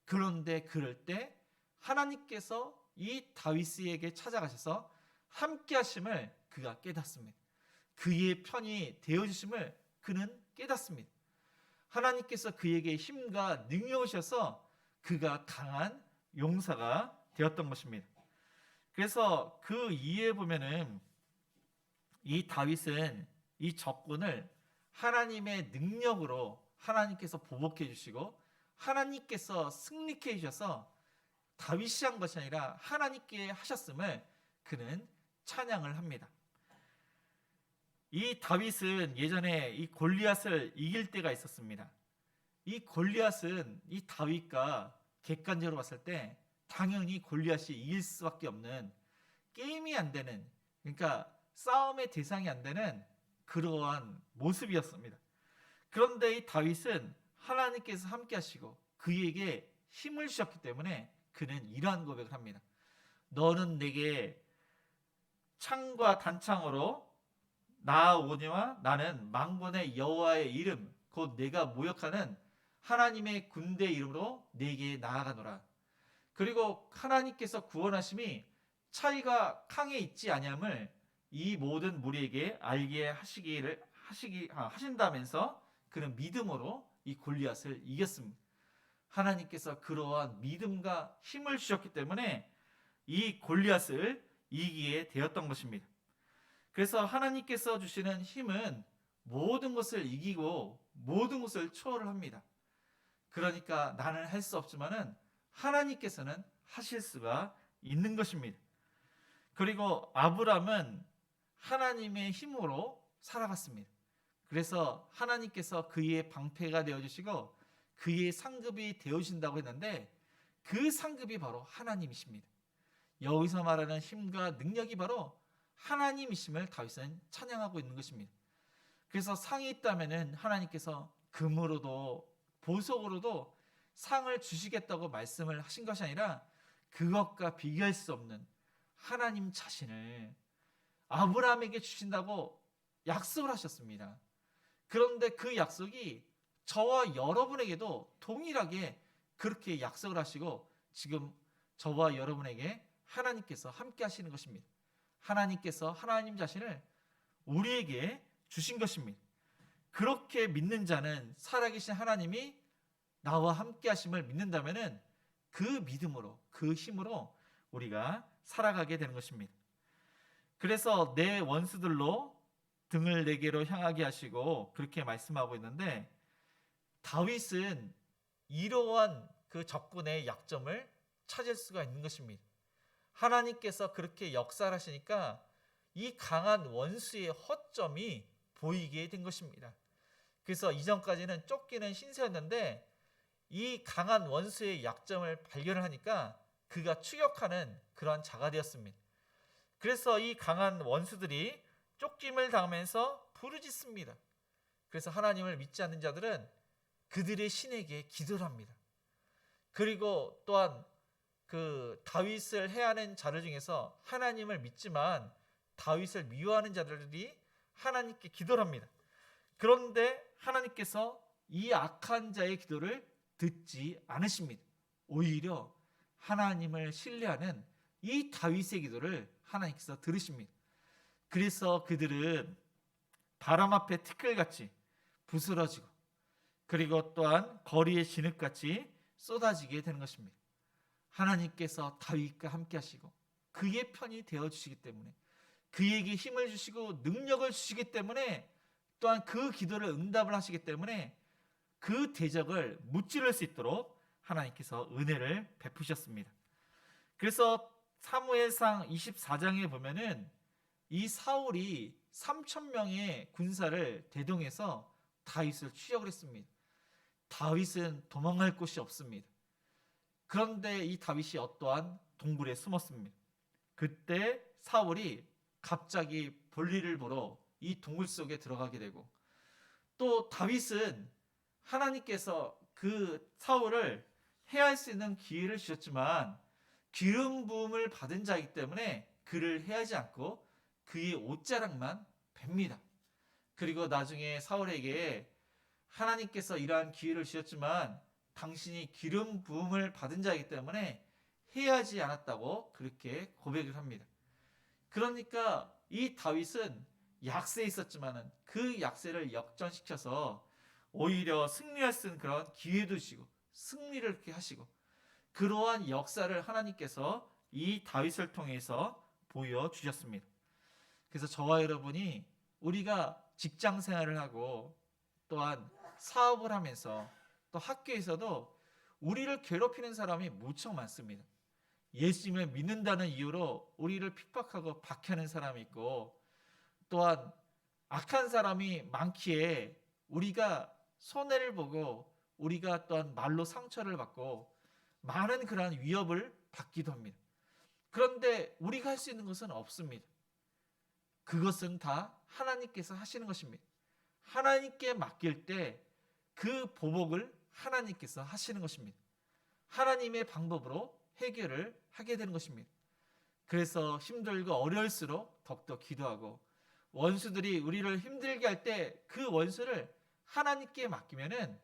그런데 그럴 때 하나님께서 이 다윗에게 찾아가셔서 함께 하심을 그가 깨닫습니다. 그의 편이 되어주심을 그는 깨닫습니다. 하나님께서 그에게 힘과 능력을 주셔서 그가 강한 용사가 되었던 것입니다. 그래서 그 이유에 보면은 이 다윗은 이 적군을 하나님의 능력으로 하나님께서 보복해 주시고 하나님께서 승리케 해주셔서 다윗이 한 것이 아니라 하나님께 하셨음을 그는 찬양을 합니다. 이 다윗은 예전에 이 골리앗을 이길 때가 있었습니다. 이 골리앗은 이 다윗과 객관적으로 봤을 때 당연히 골리앗이 이길 수밖에 없는, 게임이 안 되는, 그러니까 싸움의 대상이 안 되는 그러한 모습이었습니다. 그런데 이 다윗은 하나님께서 함께 하시고 그에게 힘을 주셨기 때문에 그는 이러한 고백을 합니다. 너는 내게 창과 단창으로 나아오니와 나는 만군의 여호와의 이름 곧 내가 모욕하는 하나님의 군대 이름으로 내게 나아가노라. 그리고 하나님께서 구원하심이 차이가 강에 있지 아니함을 이 모든 무리에게 알게 하신다면서 그는 믿음으로 이 골리앗을 이겼습니다. 하나님께서 그러한 믿음과 힘을 주셨기 때문에 이 골리앗을 이기게 되었던 것입니다. 그래서 하나님께서 주시는 힘은 모든 것을 이기고 모든 것을 초월을 합니다. 그러니까 나는 할 수 없지만은 하나님께서는 하실 수가 있는 것입니다. 그리고 아브람은 하나님의 힘으로 살아갔습니다. 그래서 하나님께서 그의 방패가 되어주시고 그의 상급이 되어주신다고 했는데 그 상급이 바로 하나님이십니다. 여기서 말하는 힘과 능력이 바로 하나님이심을 다윗은 찬양하고 있는 것입니다. 그래서 상이 있다면 하나님께서 금으로도 보석으로도 상을 주시겠다고 말씀을 하신 것이 아니라 그것과 비교할 수 없는 하나님 자신을 아브라함에게 주신다고 약속을 하셨습니다. 그런데 그 약속이 저와 여러분에게도 동일하게 그렇게 약속을 하시고 지금 저와 여러분에게 하나님께서 함께 하시는 것입니다. 하나님께서 하나님 자신을 우리에게 주신 것입니다. 그렇게 믿는 자는 살아계신 하나님이 나와 함께 하심을 믿는다면 그 믿음으로 그 힘으로 우리가 살아가게 되는 것입니다. 그래서 내 원수들로 등을 내게로 향하게 하시고 그렇게 말씀하고 있는데 다윗은 이러한 그 적군의 약점을 찾을 수가 있는 것입니다. 하나님께서 그렇게 역사를 하시니까 이 강한 원수의 허점이 보이게 된 것입니다. 그래서 이전까지는 쫓기는 신세였는데 이 강한 원수의 약점을 발견을 하니까 그가 추격하는 그러한 자가 되었습니다. 그래서 이 강한 원수들이 쫓김을 당하면서 부르짖습니다. 그래서 하나님을 믿지 않는 자들은 그들의 신에게 기도를 합니다. 그리고 또한 그 다윗을 해하는 자들 중에서 하나님을 믿지만 다윗을 미워하는 자들이 하나님께 기도를 합니다. 그런데 하나님께서 이 악한 자의 기도를 듣지 않으십니다. 오히려 하나님을 신뢰하는 이 다윗의 기도를 하나님께서 들으십니다. 그래서 그들은 바람 앞에 티끌같이 부스러지고 그리고 또한 거리의 진흙같이 쏟아지게 되는 것입니다. 하나님께서 다윗과 함께 하시고 그의 편이 되어주시기 때문에 그에게 힘을 주시고 능력을 주시기 때문에 또한 그 기도를 응답을 하시기 때문에 그 대적을 무찌를 수 있도록 하나님께서 은혜를 베푸셨습니다. 그래서 사무엘상 24장에 보면은 이 사울이 3,000명의 군사를 대동해서 다윗을 추격을 했습니다. 다윗은 도망갈 곳이 없습니다. 그런데 이 다윗이 어떠한 동굴에 숨었습니다. 그때 사울이 갑자기 볼일을 보러 이 동굴 속에 들어가게 되고 또 다윗은 하나님께서 그 사울을 해할 수 있는 기회를 주셨지만 기름 부음을 받은 자이기 때문에 그를 해하지 않고 그의 옷자락만 뺍니다. 그리고 나중에 사울에게 하나님께서 이러한 기회를 주셨지만 당신이 기름 부음을 받은 자이기 때문에 해하지 않았다고 그렇게 고백을 합니다. 그러니까 이 다윗은 약세에 있었지만 그 약세를 역전시켜서 오히려 승리할 수 있는 그런 기회도 주시고 승리를 이렇게 하시고 그러한 역사를 하나님께서 이 다윗을 통해서 보여주셨습니다. 그래서 저와 여러분이 우리가 직장 생활을 하고 또한 사업을 하면서 또 학교에서도 우리를 괴롭히는 사람이 무척 많습니다. 예수님을 믿는다는 이유로 우리를 핍박하고 박해하는 사람이 있고 또한 악한 사람이 많기에 우리가 손해를 보고 우리가 또한 말로 상처를 받고 많은 그러한 위협을 받기도 합니다. 그런데 우리가 할 수 있는 것은 없습니다. 그것은 다 하나님께서 하시는 것입니다. 하나님께 맡길 때 그 보복을 하나님께서 하시는 것입니다. 하나님의 방법으로 해결을 하게 되는 것입니다. 그래서 힘들고 어려울수록 더욱더 기도하고 원수들이 우리를 힘들게 할 때 그 원수를 하나님께 맡기면은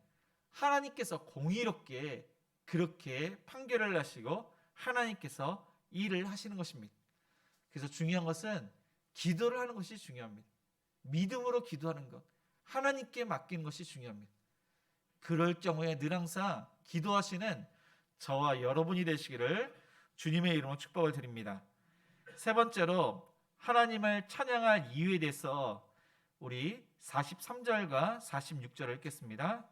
하나님께서 공의롭게 그렇게 판결을 하시고 하나님께서 일을 하시는 것입니다. 그래서 중요한 것은 기도를 하는 것이 중요합니다. 믿음으로 기도하는 것, 하나님께 맡기는 것이 중요합니다. 그럴 경우에 늘 항상 기도하시는 저와 여러분이 되시기를 주님의 이름으로 축복을 드립니다. 세 번째로 하나님을 찬양할 이유에 대해서 우리 43절과 46절을 읽겠습니다.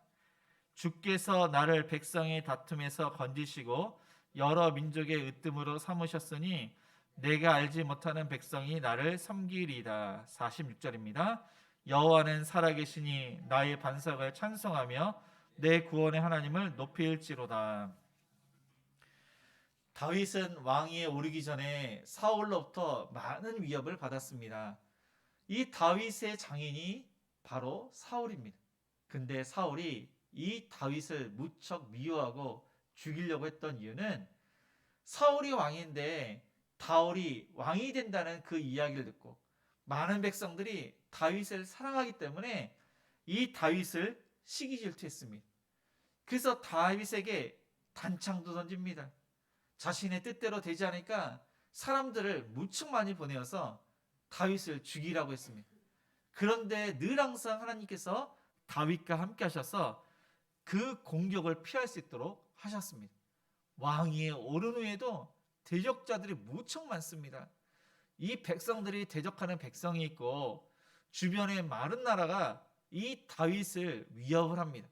주께서 나를 백성의 다툼에서 건지시고 여러 민족의 으뜸으로 삼으셨으니 내가 알지 못하는 백성이 나를 섬기리이다. 46절입니다. 여호와는 살아계시니 나의 반석을 찬송하며 내 구원의 하나님을 높일지로다. 다윗은 왕위에 오르기 전에 사울로부터 많은 위협을 받았습니다. 이 다윗의 장인이 바로 사울입니다. 근데 사울이 이 다윗을 무척 미워하고 죽이려고 했던 이유는 사울이 왕인데 다윗이 왕이 된다는 그 이야기를 듣고 많은 백성들이 다윗을 사랑하기 때문에 이 다윗을 시기 질투했습니다. 그래서 다윗에게 단창도 던집니다. 자신의 뜻대로 되지 않으니까 사람들을 무척 많이 보내어서 다윗을 죽이라고 했습니다. 그런데 늘 항상 하나님께서 다윗과 함께 하셔서 그 공격을 피할 수 있도록 하셨습니다. 왕위에 오른 후에도 대적자들이 무척 많습니다. 이 백성들이 대적하는 백성이 있고 주변의 많은 나라가 이 다윗을 위협을 합니다.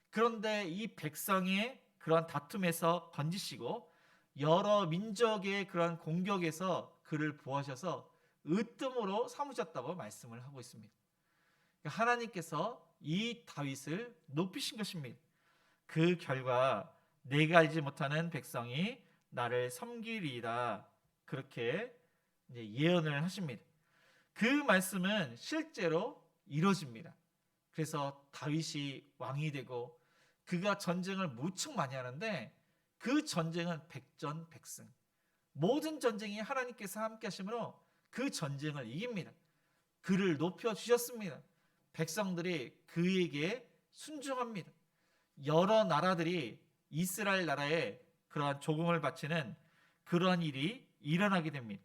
그런데 이 백성의 그러한 다툼에서 건지시고 여러 민족의 그러한 공격에서 그를 보호하셔서 으뜸으로 삼으셨다고 말씀을 하고 있습니다. 하나님께서 이 다윗을 높이신 것입니다. 그 결과 내가 알지 못하는 백성이 나를 섬기리이다. 그렇게 예언을 하십니다. 그 말씀은 실제로 이루어집니다. 그래서 다윗이 왕이 되고 그가 전쟁을 무척 많이 하는데 그 전쟁은 백전백승. 모든 전쟁이 하나님께서 함께 하심으로 그 전쟁을 이깁니다. 그를 높여주셨습니다. 백성들이 그에게 순종합니다. 여러 나라들이 이스라엘 나라에 그러한 조공을 바치는 그러한 일이 일어나게 됩니다.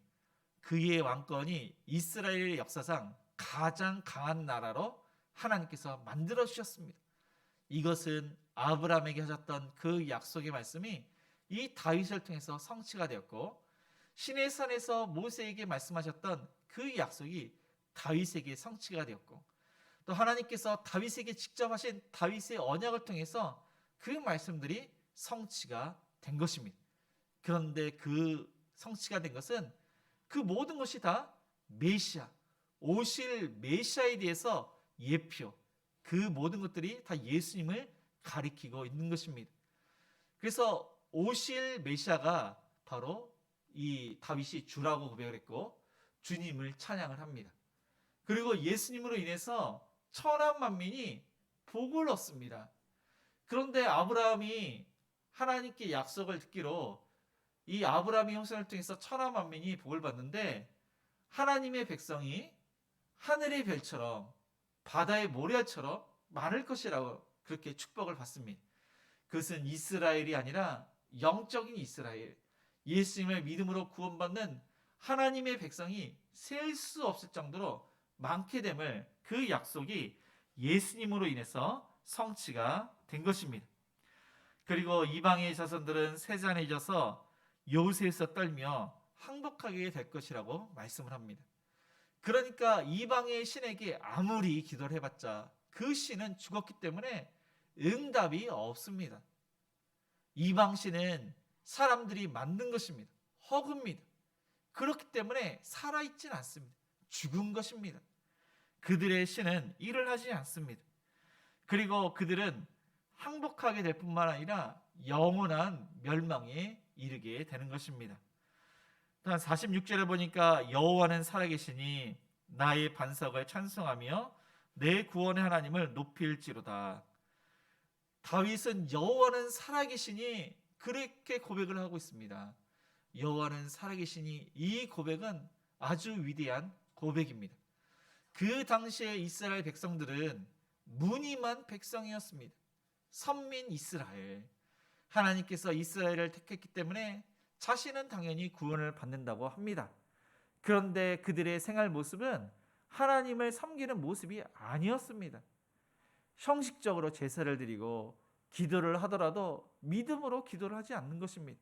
그의 왕권이 이스라엘 역사상 가장 강한 나라로 하나님께서 만들어 주셨습니다. 이것은 아브라함에게 하셨던 그 약속의 말씀이 이 다윗을 통해서 성취가 되었고 시내 산에서 모세에게 말씀하셨던 그 약속이 다윗에게 성취가 되었고 또 하나님께서 다윗에게 직접 하신 다윗의 언약을 통해서 그 말씀들이 성취가 된 것입니다. 그런데 그 성취가 된 것은 그 모든 것이 다 메시아, 오실 메시아에 대해서 예표, 그 모든 것들이 다 예수님을 가리키고 있는 것입니다. 그래서 오실 메시아가 바로 이 다윗이 주라고 고백을 했고 주님을 찬양을 합니다. 그리고 예수님으로 인해서 천한 만민이 복을 얻습니다. 그런데 아브라함이 하나님께 약속을 듣기로 이 아브라함의 형상을 통해서 천한 만민이 복을 받는데 하나님의 백성이 하늘의 별처럼 바다의 모래알처럼 많을 것이라고 그렇게 축복을 받습니다. 그것은 이스라엘이 아니라 영적인 이스라엘, 예수님을 믿음으로 구원받는 하나님의 백성이 셀 수 없을 정도로 많게 됨을 그 약속이 예수님으로 인해서 성취가 된 것입니다. 그리고 이방의 자손들은 세잔에 져서 여호수에서 떨며 항복하게 될 것이라고 말씀을 합니다. 그러니까 이방의 신에게 아무리 기도를 해봤자 그 신은 죽었기 때문에 응답이 없습니다. 이방 신은 사람들이 만든 것입니다. 허구입니다. 그렇기 때문에 살아있진 않습니다. 죽은 것입니다. 그들의 신은 일을 하지 않습니다. 그리고 그들은 항복하게 될 뿐만 아니라 영원한 멸망에 이르게 되는 것입니다. 또한 46절에 보니까 여호와는 살아계시니 나의 반석을 찬송하며 내 구원의 하나님을 높일지로다. 다윗은 여호와는 살아계시니 그렇게 고백을 하고 있습니다. 여호와는 살아계시니 이 고백은 아주 위대한 고백입니다. 그 당시에 이스라엘 백성들은 무늬만 백성이었습니다. 선민 이스라엘. 하나님께서 이스라엘을 택했기 때문에 자신은 당연히 구원을 받는다고 합니다. 그런데 그들의 생활 모습은 하나님을 섬기는 모습이 아니었습니다. 형식적으로 제사를 드리고 기도를 하더라도 믿음으로 기도를 하지 않는 것입니다.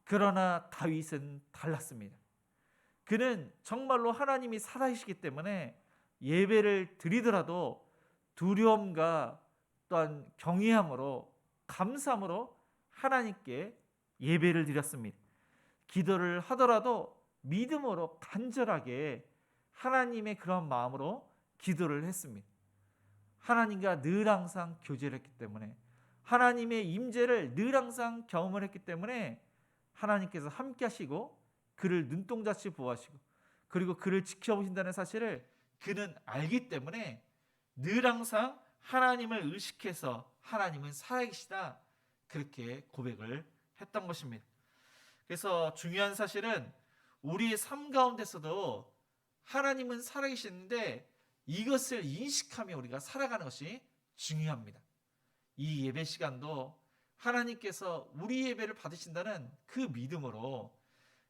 그러나 다윗은 달랐습니다. 그는 정말로 하나님이 살아계시기 때문에 예배를 드리더라도 두려움과 또한 경외함으로 감사함으로 하나님께 예배를 드렸습니다. 기도를 하더라도 믿음으로 간절하게 하나님의 그런 마음으로 기도를 했습니다. 하나님과 늘 항상 교제를 했기 때문에 하나님의 임재를 늘 항상 경험을 했기 때문에 하나님께서 함께 하시고 그를 눈동자치 보호하시고 그리고 그를 지켜보신다는 사실을 그는 알기 때문에 늘 항상 하나님을 의식해서 하나님은 살아계시다 그렇게 고백을 했던 것입니다. 그래서 중요한 사실은 우리의 삶 가운데서도 하나님은 살아계시는데 이것을 인식하며 우리가 살아가는 것이 중요합니다. 이 예배 시간도 하나님께서 우리 예배를 받으신다는 그 믿음으로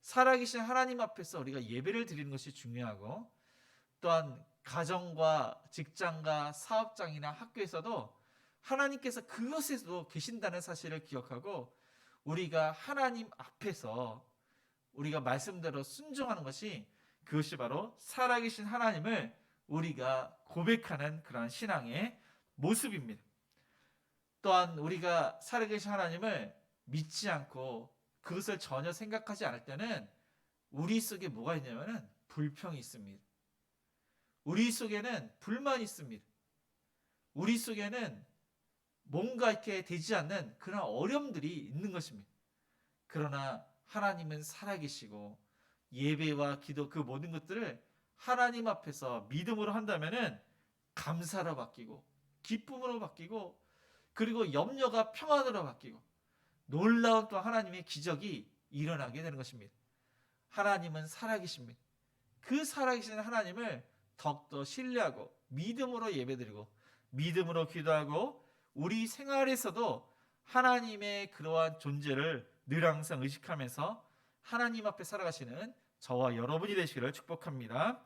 살아계신 하나님 앞에서 우리가 예배를 드리는 것이 중요하고 또한 가정과 직장과 사업장이나 학교에서도 하나님께서 그것에도 계신다는 사실을 기억하고 우리가 하나님 앞에서 우리가 말씀대로 순종하는 것이 그것이 바로 살아계신 하나님을 우리가 고백하는 그런 신앙의 모습입니다. 또한 우리가 살아계신 하나님을 믿지 않고 그것을 전혀 생각하지 않을 때는 우리 속에 뭐가 있냐면 불평이 있습니다. 우리 속에는 불만이 있습니다. 우리 속에는 뭔가 이렇게 되지 않는 그런 어려움들이 있는 것입니다. 그러나 하나님은 살아계시고 예배와 기도 그 모든 것들을 하나님 앞에서 믿음으로 한다면은 감사로 바뀌고 기쁨으로 바뀌고 그리고 염려가 평안으로 바뀌고 놀라운 또 하나님의 기적이 일어나게 되는 것입니다. 하나님은 살아계십니다. 그 살아계신 하나님을 더욱더 신뢰하고 믿음으로 예배드리고 믿음으로 기도하고 우리 생활에서도 하나님의 그러한 존재를 늘 항상 의식하면서 하나님 앞에 살아가시는 저와 여러분이 되시기를 축복합니다.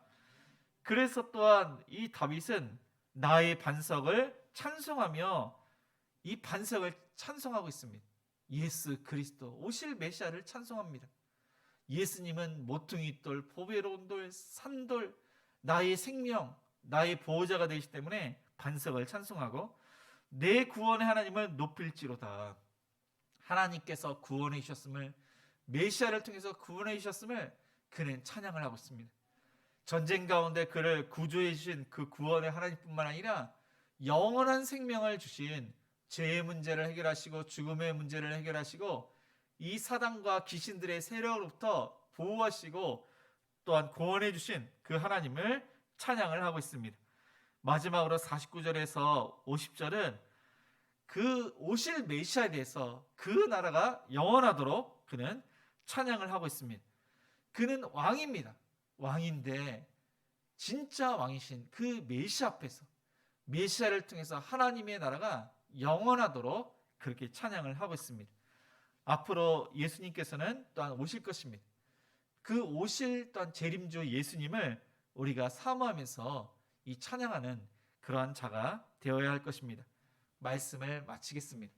그래서 또한 이 다윗은 나의 반석을 찬송하며 이 반석을 찬송하고 있습니다. 예수 그리스도 오실 메시아를 찬송합니다. 예수님은 모퉁이 돌, 보배로운 돌, 산돌, 나의 생명, 나의 보호자가 되시기 때문에 반석을 찬송하고 내 구원의 하나님을 높일지로다. 하나님께서 구원해 주셨음을 메시아를 통해서 구원해 주셨음을 그는 찬양을 하고 있습니다. 전쟁 가운데 그를 구조해 주신 그 구원의 하나님뿐만 아니라 영원한 생명을 주신 죄의 문제를 해결하시고 죽음의 문제를 해결하시고 이 사단과 귀신들의 세력으로부터 보호하시고 또한 구원해 주신 그 하나님을 찬양을 하고 있습니다. 마지막으로 49절에서 50절은 그 오실 메시아에 대해서 그 나라가 영원하도록 그는 찬양을 하고 있습니다. 그는 왕입니다. 왕인데 진짜 왕이신 그 메시아 앞에서 메시아를 통해서 하나님의 나라가 영원하도록 그렇게 찬양을 하고 있습니다. 앞으로 예수님께서는 또한 오실 것입니다. 그 오실 또한 재림주 예수님을 우리가 사모하면서 이 찬양하는 그러한 자가 되어야 할 것입니다. 말씀을 마치겠습니다.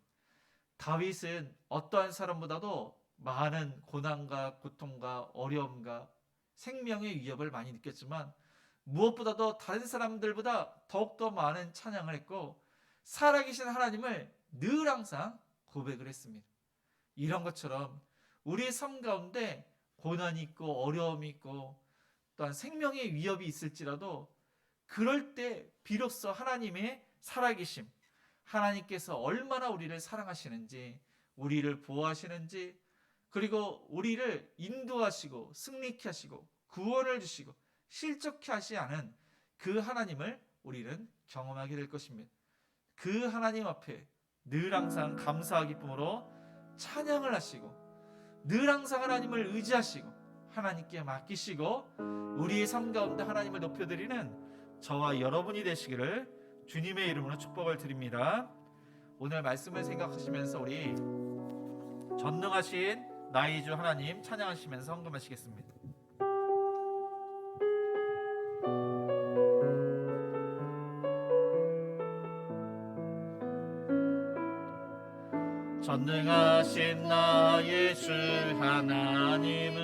다윗은 어떠한 사람보다도 많은 고난과 고통과 어려움과 생명의 위협을 많이 느꼈지만 무엇보다도 다른 사람들보다 더욱더 많은 찬양을 했고 살아계신 하나님을 늘 항상 고백을 했습니다. 이런 것처럼 우리의 삶 가운데 고난이 있고 어려움이 있고 또한 생명의 위협이 있을지라도 그럴 때 비로소 하나님의 살아계심, 하나님께서 얼마나 우리를 사랑하시는지, 우리를 보호하시는지, 그리고 우리를 인도하시고 승리케 하시고 구원을 주시고 실족케 하시 않은 그 하나님을 우리는 경험하게 될 것입니다. 그 하나님 앞에 늘 항상 감사와 기쁨으로 찬양을 하시고 늘 항상 하나님을 의지하시고 하나님께 맡기시고 우리의 삶 가운데 하나님을 높여드리는 저와 여러분이 되시기를 주님의 이름으로 축복을 드립니다. 오늘 말씀을 생각하시면서 우리 전능하신 나의 주 하나님 찬양하시면서 헌금하시겠습니다. 전능하신 나의 주 하나님은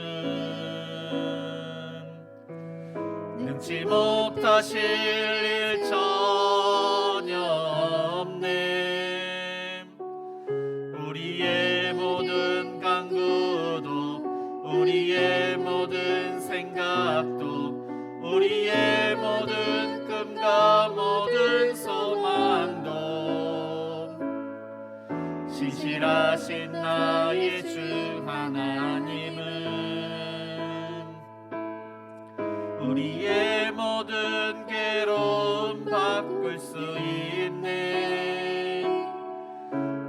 능치 못하실 일 전혀 없네. 우리의 모든 간구도 우리의 모든 생각도 우리의 모든 꿈과 모든 소망도 신실하신 나의 주 하나님은 우리의 모든 괴로움 바꿀 수 있네.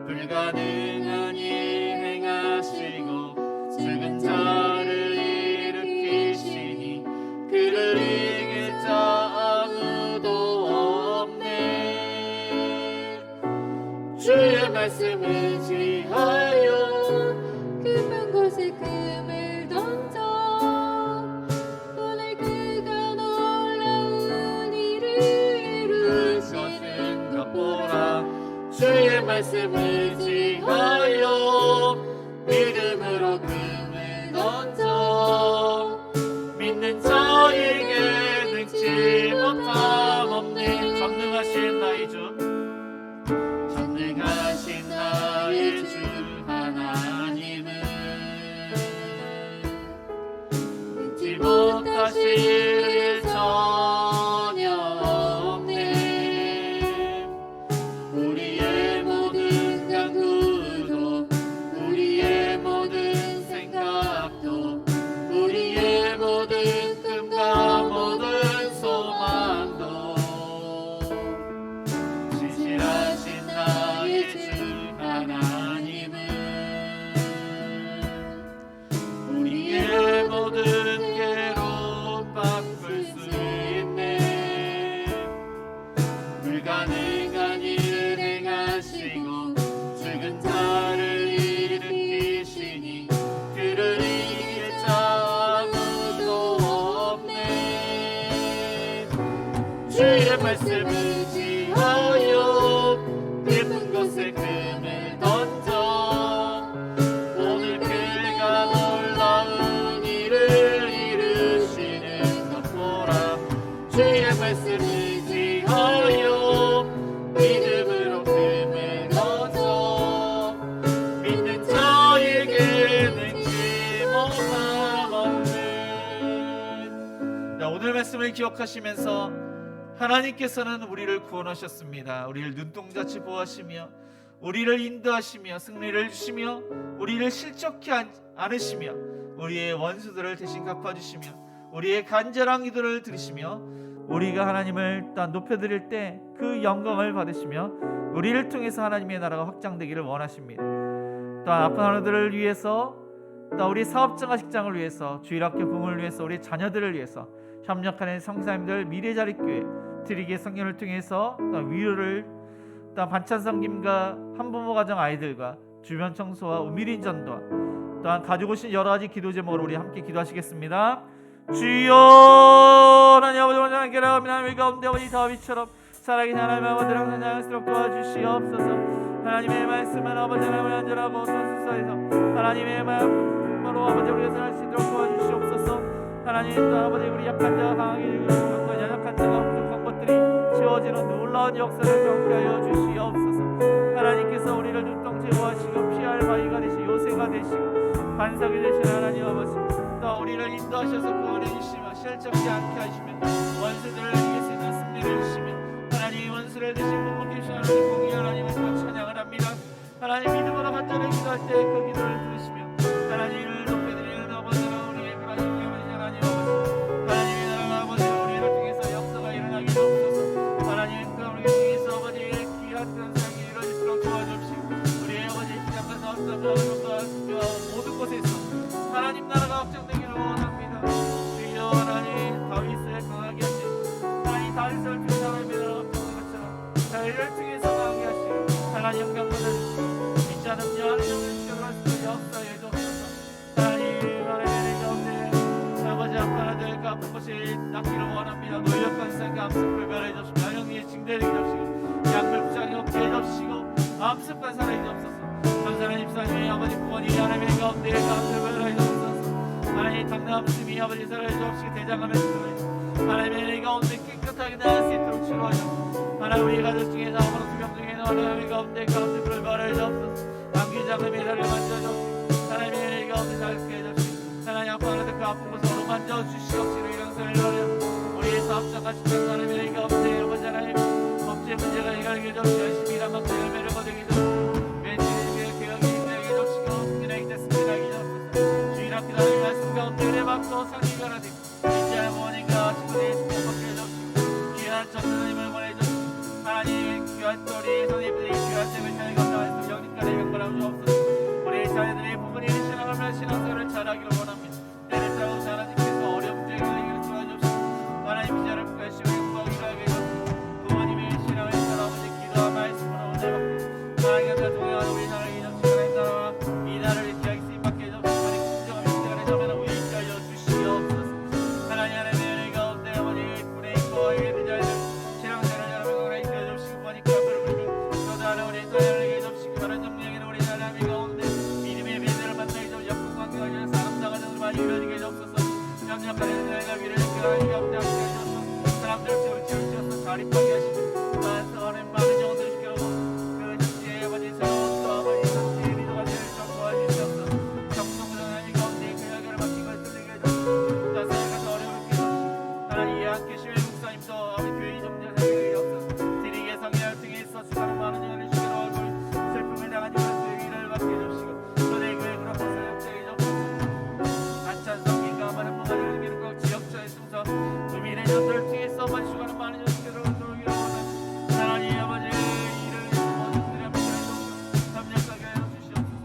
불가능한 일 행하시고 죽은 자를 일으키시니 그를 이길 자 아무도 없네. 주의 말씀을 지하여 깊은 곳에 금을 던져 오늘 그가 놀라운 일을 이루시는 것 보라. 주의 말씀을 지하여 믿음으로 금을 던져 믿는 자에게 능치 못함 없네. 전능하신 나의 주 전능하신 나의 주 하나님은 능치 못하실 일 전혀 없네. 우리의 모든 간구도 우리의 모든 생각도 우리의 모든 꿈과 모든 소망도 신실하신 나의 주 하나님은 우리의 모든 괴로움 바꿀 수 있네. 불가능한 일 행하시고 죽은 자를 일으키시니 그를 이길 자 아무도 없네. 주의 말씀을 지하여 깊은 곳에 금을 던져 오늘 그가 놀라운 일을 이루시는 것 보라. 주의 말씀을 지하여 믿음으로 금을 던져 믿는 자에게 능치 못함 없는. 오늘 말씀을 기억하시면서 하나님께서는 우리를 구원하셨습니다. 우리를 눈동자치 보호하시며 우리를 인도하시며 승리를 주시며 우리를 실족케 않으시며 우리의 원수들을 대신 갚아주시며 우리의 간절한 기도를 들으시며 우리가 하나님을 또 높여드릴 때 그 영광을 받으시며 우리를 통해서 하나님의 나라가 확장되기를 원하십니다. 또 아픈 하나들을 위해서 또 우리 사업장과 직장을 위해서 주일학교 부모를 위해서 우리 자녀들을 위해서 협력하는 성사님들 미래자립교회 드리게 성경을 통해서 또 위로를 또 반찬 섬김과 한부모 가정 아이들과 주변 청소와 은밀인 전도와 또한 가지고 오신 여러 가지 기도 제목으로 우리 함께 기도하시겠습니다. 주여 하나님 아버지 원하는 계략합니다. 하나님 가운데 아버지 다윗처럼 살아계신 하나님 아버지 항상 자연스럽게 도와주시옵소서. 하나님의 말씀은 아버지 하나님을 안전하고 어떤 수사에서 하나님의 마음으로 아버지 우리가 살아갈 수 있도록 도와주시옵소서. 하나님 또 아버지 우리 약한 자가 강하게 되고 어떤 연약한 자가 부족한 것들이 채워지는 놀라운 역사를 경험케 하여 주시옵소서. 하나님께서 우리를 눈동체 보하시고 피할 바위가 되시고 요새가 되시고 반석이 되신 하나님 아버지, 또 우리를 인도하셔서 구원해 주시며 실적지 않게 하시며 원수들을 이길 수 있는 승리를 주시며 하나님 원수를 대신 공격해 하나님 공의 하나님을 또 찬양을 합니다. 하나님 믿음으로 간절히 기도할 때 그 기도를 들으시며 하나님을 높게 드리는 아버지는 우리의 하나님 하나님 아버지, 하나님의 나라 아버지 우리를 통해서 역사가 일어나게 하옵소서. 하나님 그 우리 통해서 아버지의 귀한 그런 삶이 이루어질수록 도와주시고 우리의 아버지 시작과 사업과 모든 곳에서 하나님 나라가 확장되기를 원합니다. 주여 하나님 다윗을 강하게 하시고 하나님 다윗을 통해 하나님의 나라가 확장된 것처럼 저희를 통해서 강하게 하시고 하나님 영광 받아주시고 믿지 않은 자 하나님을 지켜갈 수 있는 역사에 주옵소서. 하나님 하나님의 가운데 아버지 아빠라들 그 아픈 것이 낫기를 원합니다. 노력한 생각 암습을 변해 주시고 양형의 징대를 주시고 약물 부장이 없게 해주시고 암습과 사랑해 주옵소서. 전사는 입사님의 아버지 부모님이 하나님의 가운데 감사를 해주옵소서. 하나님 당나암습이 아버지 사랑해 주옵시고 대장암에 주옵소서. 하나님의 가운데 깨끗하게 나을 수 있도록 치료하여 하나님 우리 가족 중에서 아무로 두명 중에는 하나님의 가운데 감사를 말해 주옵소서. 암기장의 다리를 만져주옵시고 하나님의 가운데 자극해 해주옵시고 하나님 아빠라도 그 아픈 곳으로 만져주시옵시고 이랑사를 하려 우리의 사업자가 주신 하나님의 가운데 아버지 하나님 법제 문제가 해결하게 해주옵시고 열심히 일한 만큼 열매를 거두게 해주옵시고 또 상의가 되고 진짜의 부모님과 친구들이 행복하게 해주시고 귀한 전도님을 보내주시고 하나님의 귀한 또리 선생님들이 귀한 책을 향해 감당해서 영리까지 명벌하고 주옵소서. 우리 자녀들이 부모님의 신앙을 신앙생활을 잘하기를 원합니다. 때를 따라서 하나님께서 어려운 문제를 해결해 도와주시고 하나님 자를 열심히 행복하게 일하게 해주시고 부모님의 신앙을 따라 아버지 기도와 말씀으로 은혜받고 하나님과 동행하는 우리 하나님의 정치관의 따라 이 나라를 기하게 쓰임받게 해주시고 사람들 지어서 자립하게 하시고 많은 영혼들을 시켜놓고 그 정치의 아버지 새로운 또 아버지 정치의 리더가 되는 도와주시옵소서. 정성을 하나님 가운데 그 열매를 맡기고 들리게 해주시고 자세히 가서 어려움을 깨주시고 하나님 함께 시민 목사님도 아버지 교회 정리하게 해주옵소서. 드리게 성회를 통해서 수많은 많은 영혼을 시켜놓고 슬픔을 당한 이들의 일을 맡게 해주시고 또내 교회 그런 것을 역사해 주옵소서. 한찬 성인과 많은 문화를 기록하고 지역처의 승선 의미의 년들을 통해서 만수하는 많은 연습들을 들어오기를 원하는 하나님 아버지의 일을 모든 앞에 협력하게 하여 주시옵소서.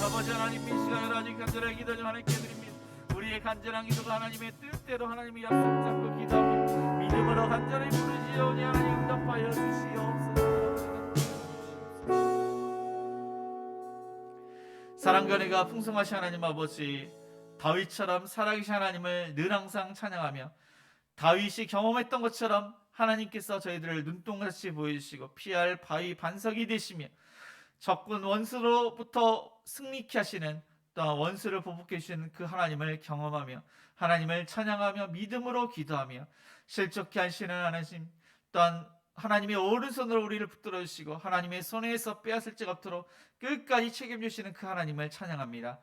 아버지 하나님 민시가 여러 가지 간절하게 기도 중 하나님께 드립니다. 우리의 간절한 기도가 하나님의 뜻대로 하나님의 약속 잡고 기도하며 믿음으로 간절히 부르시오니 하나님 응답하여 주시옵소서. 사랑과 은혜가 풍성하신 하나님 아버지, 다윗처럼 살아계신 하나님을 늘 항상 찬양하며 다윗이 경험했던 것처럼 하나님께서 저희들을 눈동같이 보여주시고 피할 바위 반석이 되시며 적군 원수로부터 승리케 하시는 또 원수를 보복해 주시는 그 하나님을 경험하며 하나님을 찬양하며 믿음으로 기도하며 실족케 하시는 하나님, 또한 하나님의 오른손으로 우리를 붙들어 주시고 하나님의 손에서 빼앗을 적 없도록 끝까지 책임지시는 그 하나님을 찬양합니다.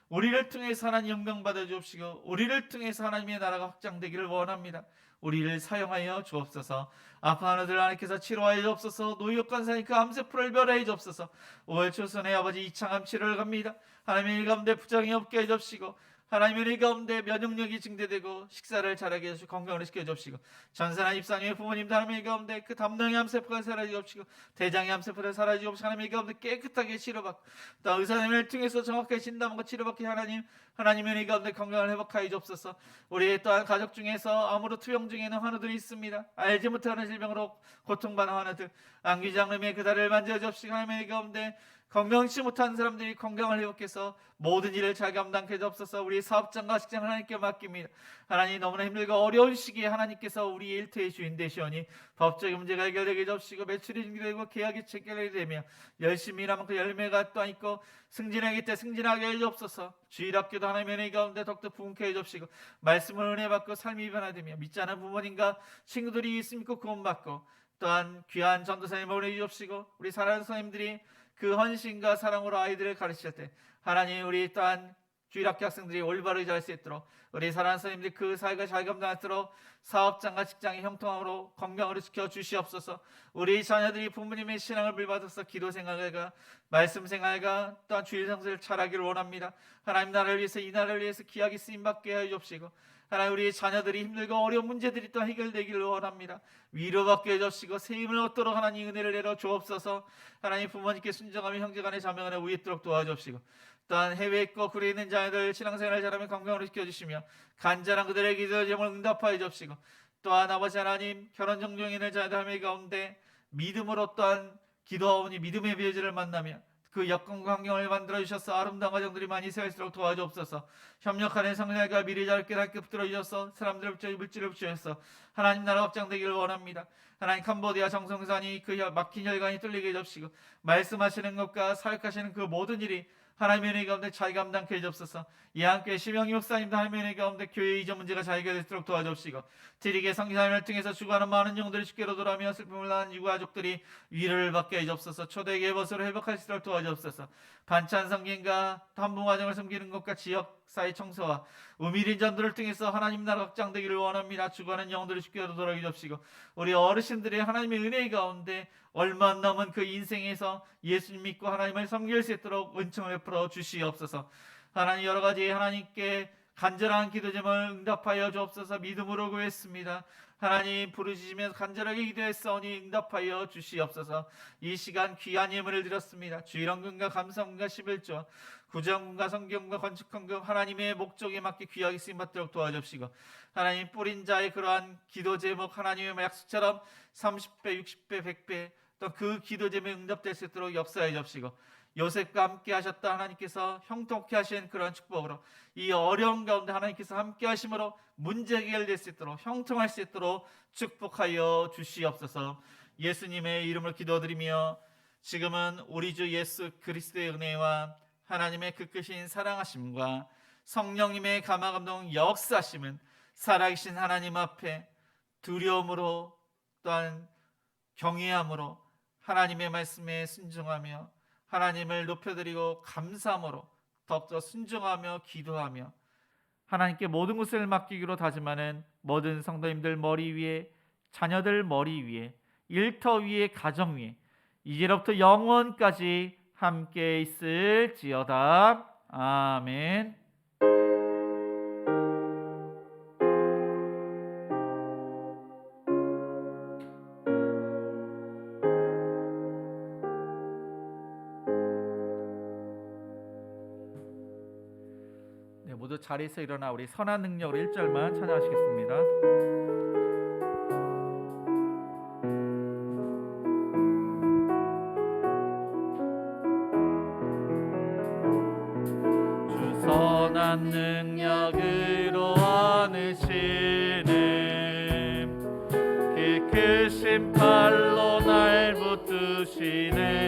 우리를 통해서 하나님 영광 받아 주옵시고 우리를 통해서 하나님의 나라가 확장되기를 원합니다. 우리를 사용하여 주옵소서. 아픈 하나들 하나님께서 치료하여 주옵소서. 노역관 사님 그 암세포를 멸하여 주옵소서. 5월 초선의 아버지 이창암 치료를 갑니다. 하나님의 일 가운데 부정이 없게 해 주옵시고 하나님의 일 가운데 면역력이 증대되고 식사를 잘하게 해주시고 건강을 시켜 주옵시고 전산한 입사님의 부모님도 하나님의 일 가운데 그 담낭의 암세포가 사라지게 주옵시고 대장의 암세포를 사라지게 주옵시고 하나님의 일 가운데 깨끗하게 치료받고 또 의사님을 통해서 정확하게 진단받고 치료받게 하나님의 일 가운데 건강을 회복하여 주옵소서. 우리 또한 가족 중에서 암으로 투병 중에는 환우들이 있습니다. 알지 못하는 질병으로 고통받는 환우들 안기장님의 그 다리를 만져 주옵시고 하나님의 일 가운데 건강치 못한 사람들이 건강을 회복해서 모든 일을 잘 감당케 해주옵소서. 우리 사업장과 직장을 하나님께 맡깁니다. 하나님, 너무나 힘들고 어려운 시기에 하나님께서 우리의 일터의 주인 되시오니 법적인 문제가 해결되게 해주옵시고, 매출이 증대되고 계약이 체결되며 열심히 일한 만큼 열매가 또한 있고 승진하기 때 승진하게 해주옵소서. 주일학교도 하나님의 은혜 가운데 더욱더 부흥케 해주옵시고, 말씀을 은혜 받고 삶이 변화되며 믿지 않은 부모님과 친구들이 예수 믿고 구원받고, 또한 귀한 전도사님을 보내주옵시고, 우리 사랑하는 선생님들이 그 헌신과 사랑으로 아이들을 가르칠 때 하나님, 우리 또한 주일학교 학생들이 올바르게 잘 수 있도록, 우리 사랑하는 선생님들이 그 사회가 잘 감당하도록 사업장과 직장의 형통함으로 건강으로 지켜 주시옵소서. 우리 자녀들이 부모님의 신앙을 물받아서 기도 생활과 말씀 생활과 또한 주일 성수를 잘하기를 원합니다. 하나님 나라를 위해서, 이 나라를 위해서 귀하게 쓰임받게 해 주옵시고, 하나님, 우리 자녀들이 힘들고 어려운 문제들이 또 해결되기를 원합니다. 위로받게 해주시고 새 힘을 얻도록 하나님 은혜를 내려 주옵소서. 하나님, 부모님께 순종하며 형제간의 자매간에 우애토록 도와주옵시고, 또한 해외에 있고 구리에 있는 자녀들 신앙생활을 잘하며 건강으로 지켜주시며 간절한 그들의 기도 제목을 응답하여 주옵시고, 또한 아버지 하나님, 결혼 정중에 있는 자녀들 함의 가운데 믿음으로 또한 기도하오니 믿음의 비전을 만나며 그 여건과 환경을 만들어 주셔서 아름다운 가정들이 많이 세울수록 도와주옵소서. 협력하는 성령과 미래 자를 함께 붙들어 주셔서 사람들을 붙여 물질을 붙여서 하나님 나라 확장되기를 원합니다. 하나님, 캄보디아 정성산이 그 막힌 혈관이 뚫리게 해주시고, 말씀하시는 것과 사역하시는 그 모든 일이 하나님의 은혜 가운데 잘 감당케 해주옵소서. 이한교회 심영희 목사님도 하나님의 은혜 가운데 교회 이전 문제가 잘 해결되도록 도와주옵시고, 드리게 성기사님을 통해서 죽어가는 많은 영들이 주께로 돌아오며 슬픔을 낳은 유가족들이 위로를 받게 해주옵소서. 초대교회 벗으로 회복할 수 있도록 도와주옵소서. 반찬 성경과 한봉화정을 섬기는 것과 지역사회 청소와 우밀인 전도를 통해서 하나님 나라 확장되기를 원합니다. 죽어가는 영들이 주께로 돌아오게 해주옵시고, 우리 어르신들의 하나님의 은혜 가운데 얼마 안 남은 그 인생에서 예수님 믿고 하나님을 섬길 수 있도록 은총을 베풀어 주시옵소서. 하나님, 여러 가지 하나님께 간절한 기도 제목을 응답하여 주옵소서. 믿음으로 구했습니다. 하나님, 부르짖으며 간절하게 기도했사오니 응답하여 주시옵소서. 이 시간 귀한 예물을 드렸습니다. 주일헌금과 감사헌금과 11조 구정금과 성경과 건축헌금 하나님의 목적에 맞게 귀하게 쓰임받도록 도와주옵시고, 하나님, 뿌린 자의 그러한 기도 제목 하나님의 약속처럼 30배, 60배, 100배 또 그 기도 제목에 응답될 수 있도록 역사해 주옵시고, 요셉과 함께 하셨다 하나님께서 형통케 하신 그런 축복으로 이 어려운 가운데 하나님께서 함께 하심으로 문제 해결될 수 있도록 형통할 수 있도록 축복하여 주시옵소서. 예수님의 이름을 기도드리며, 지금은 우리 주 예수 그리스도의 은혜와 하나님의 그 크신 사랑하심과 성령님의 감화감동 역사하심은 살아계신 하나님 앞에 두려움으로 또한 경외함으로 하나님의 말씀에 순종하며 하나님을 높여드리고 감사함으로 더욱더 순종하며 기도하며 하나님께 모든 것을 맡기기로 다짐하는 모든 성도님들 머리 위에, 자녀들 머리 위에, 일터 위에, 가정 위에 이제로부터 영원까지 함께 있을지어다. 아멘. 모두 자리에서 일어나 우리 선한 능력으로 1절만 찬양하시겠습니다. 주 선한 능력으로 안으시는 그 크신 팔로 날 붙드시는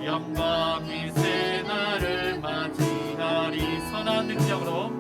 영광이 새 날을 맞이하리. 선한 능력으로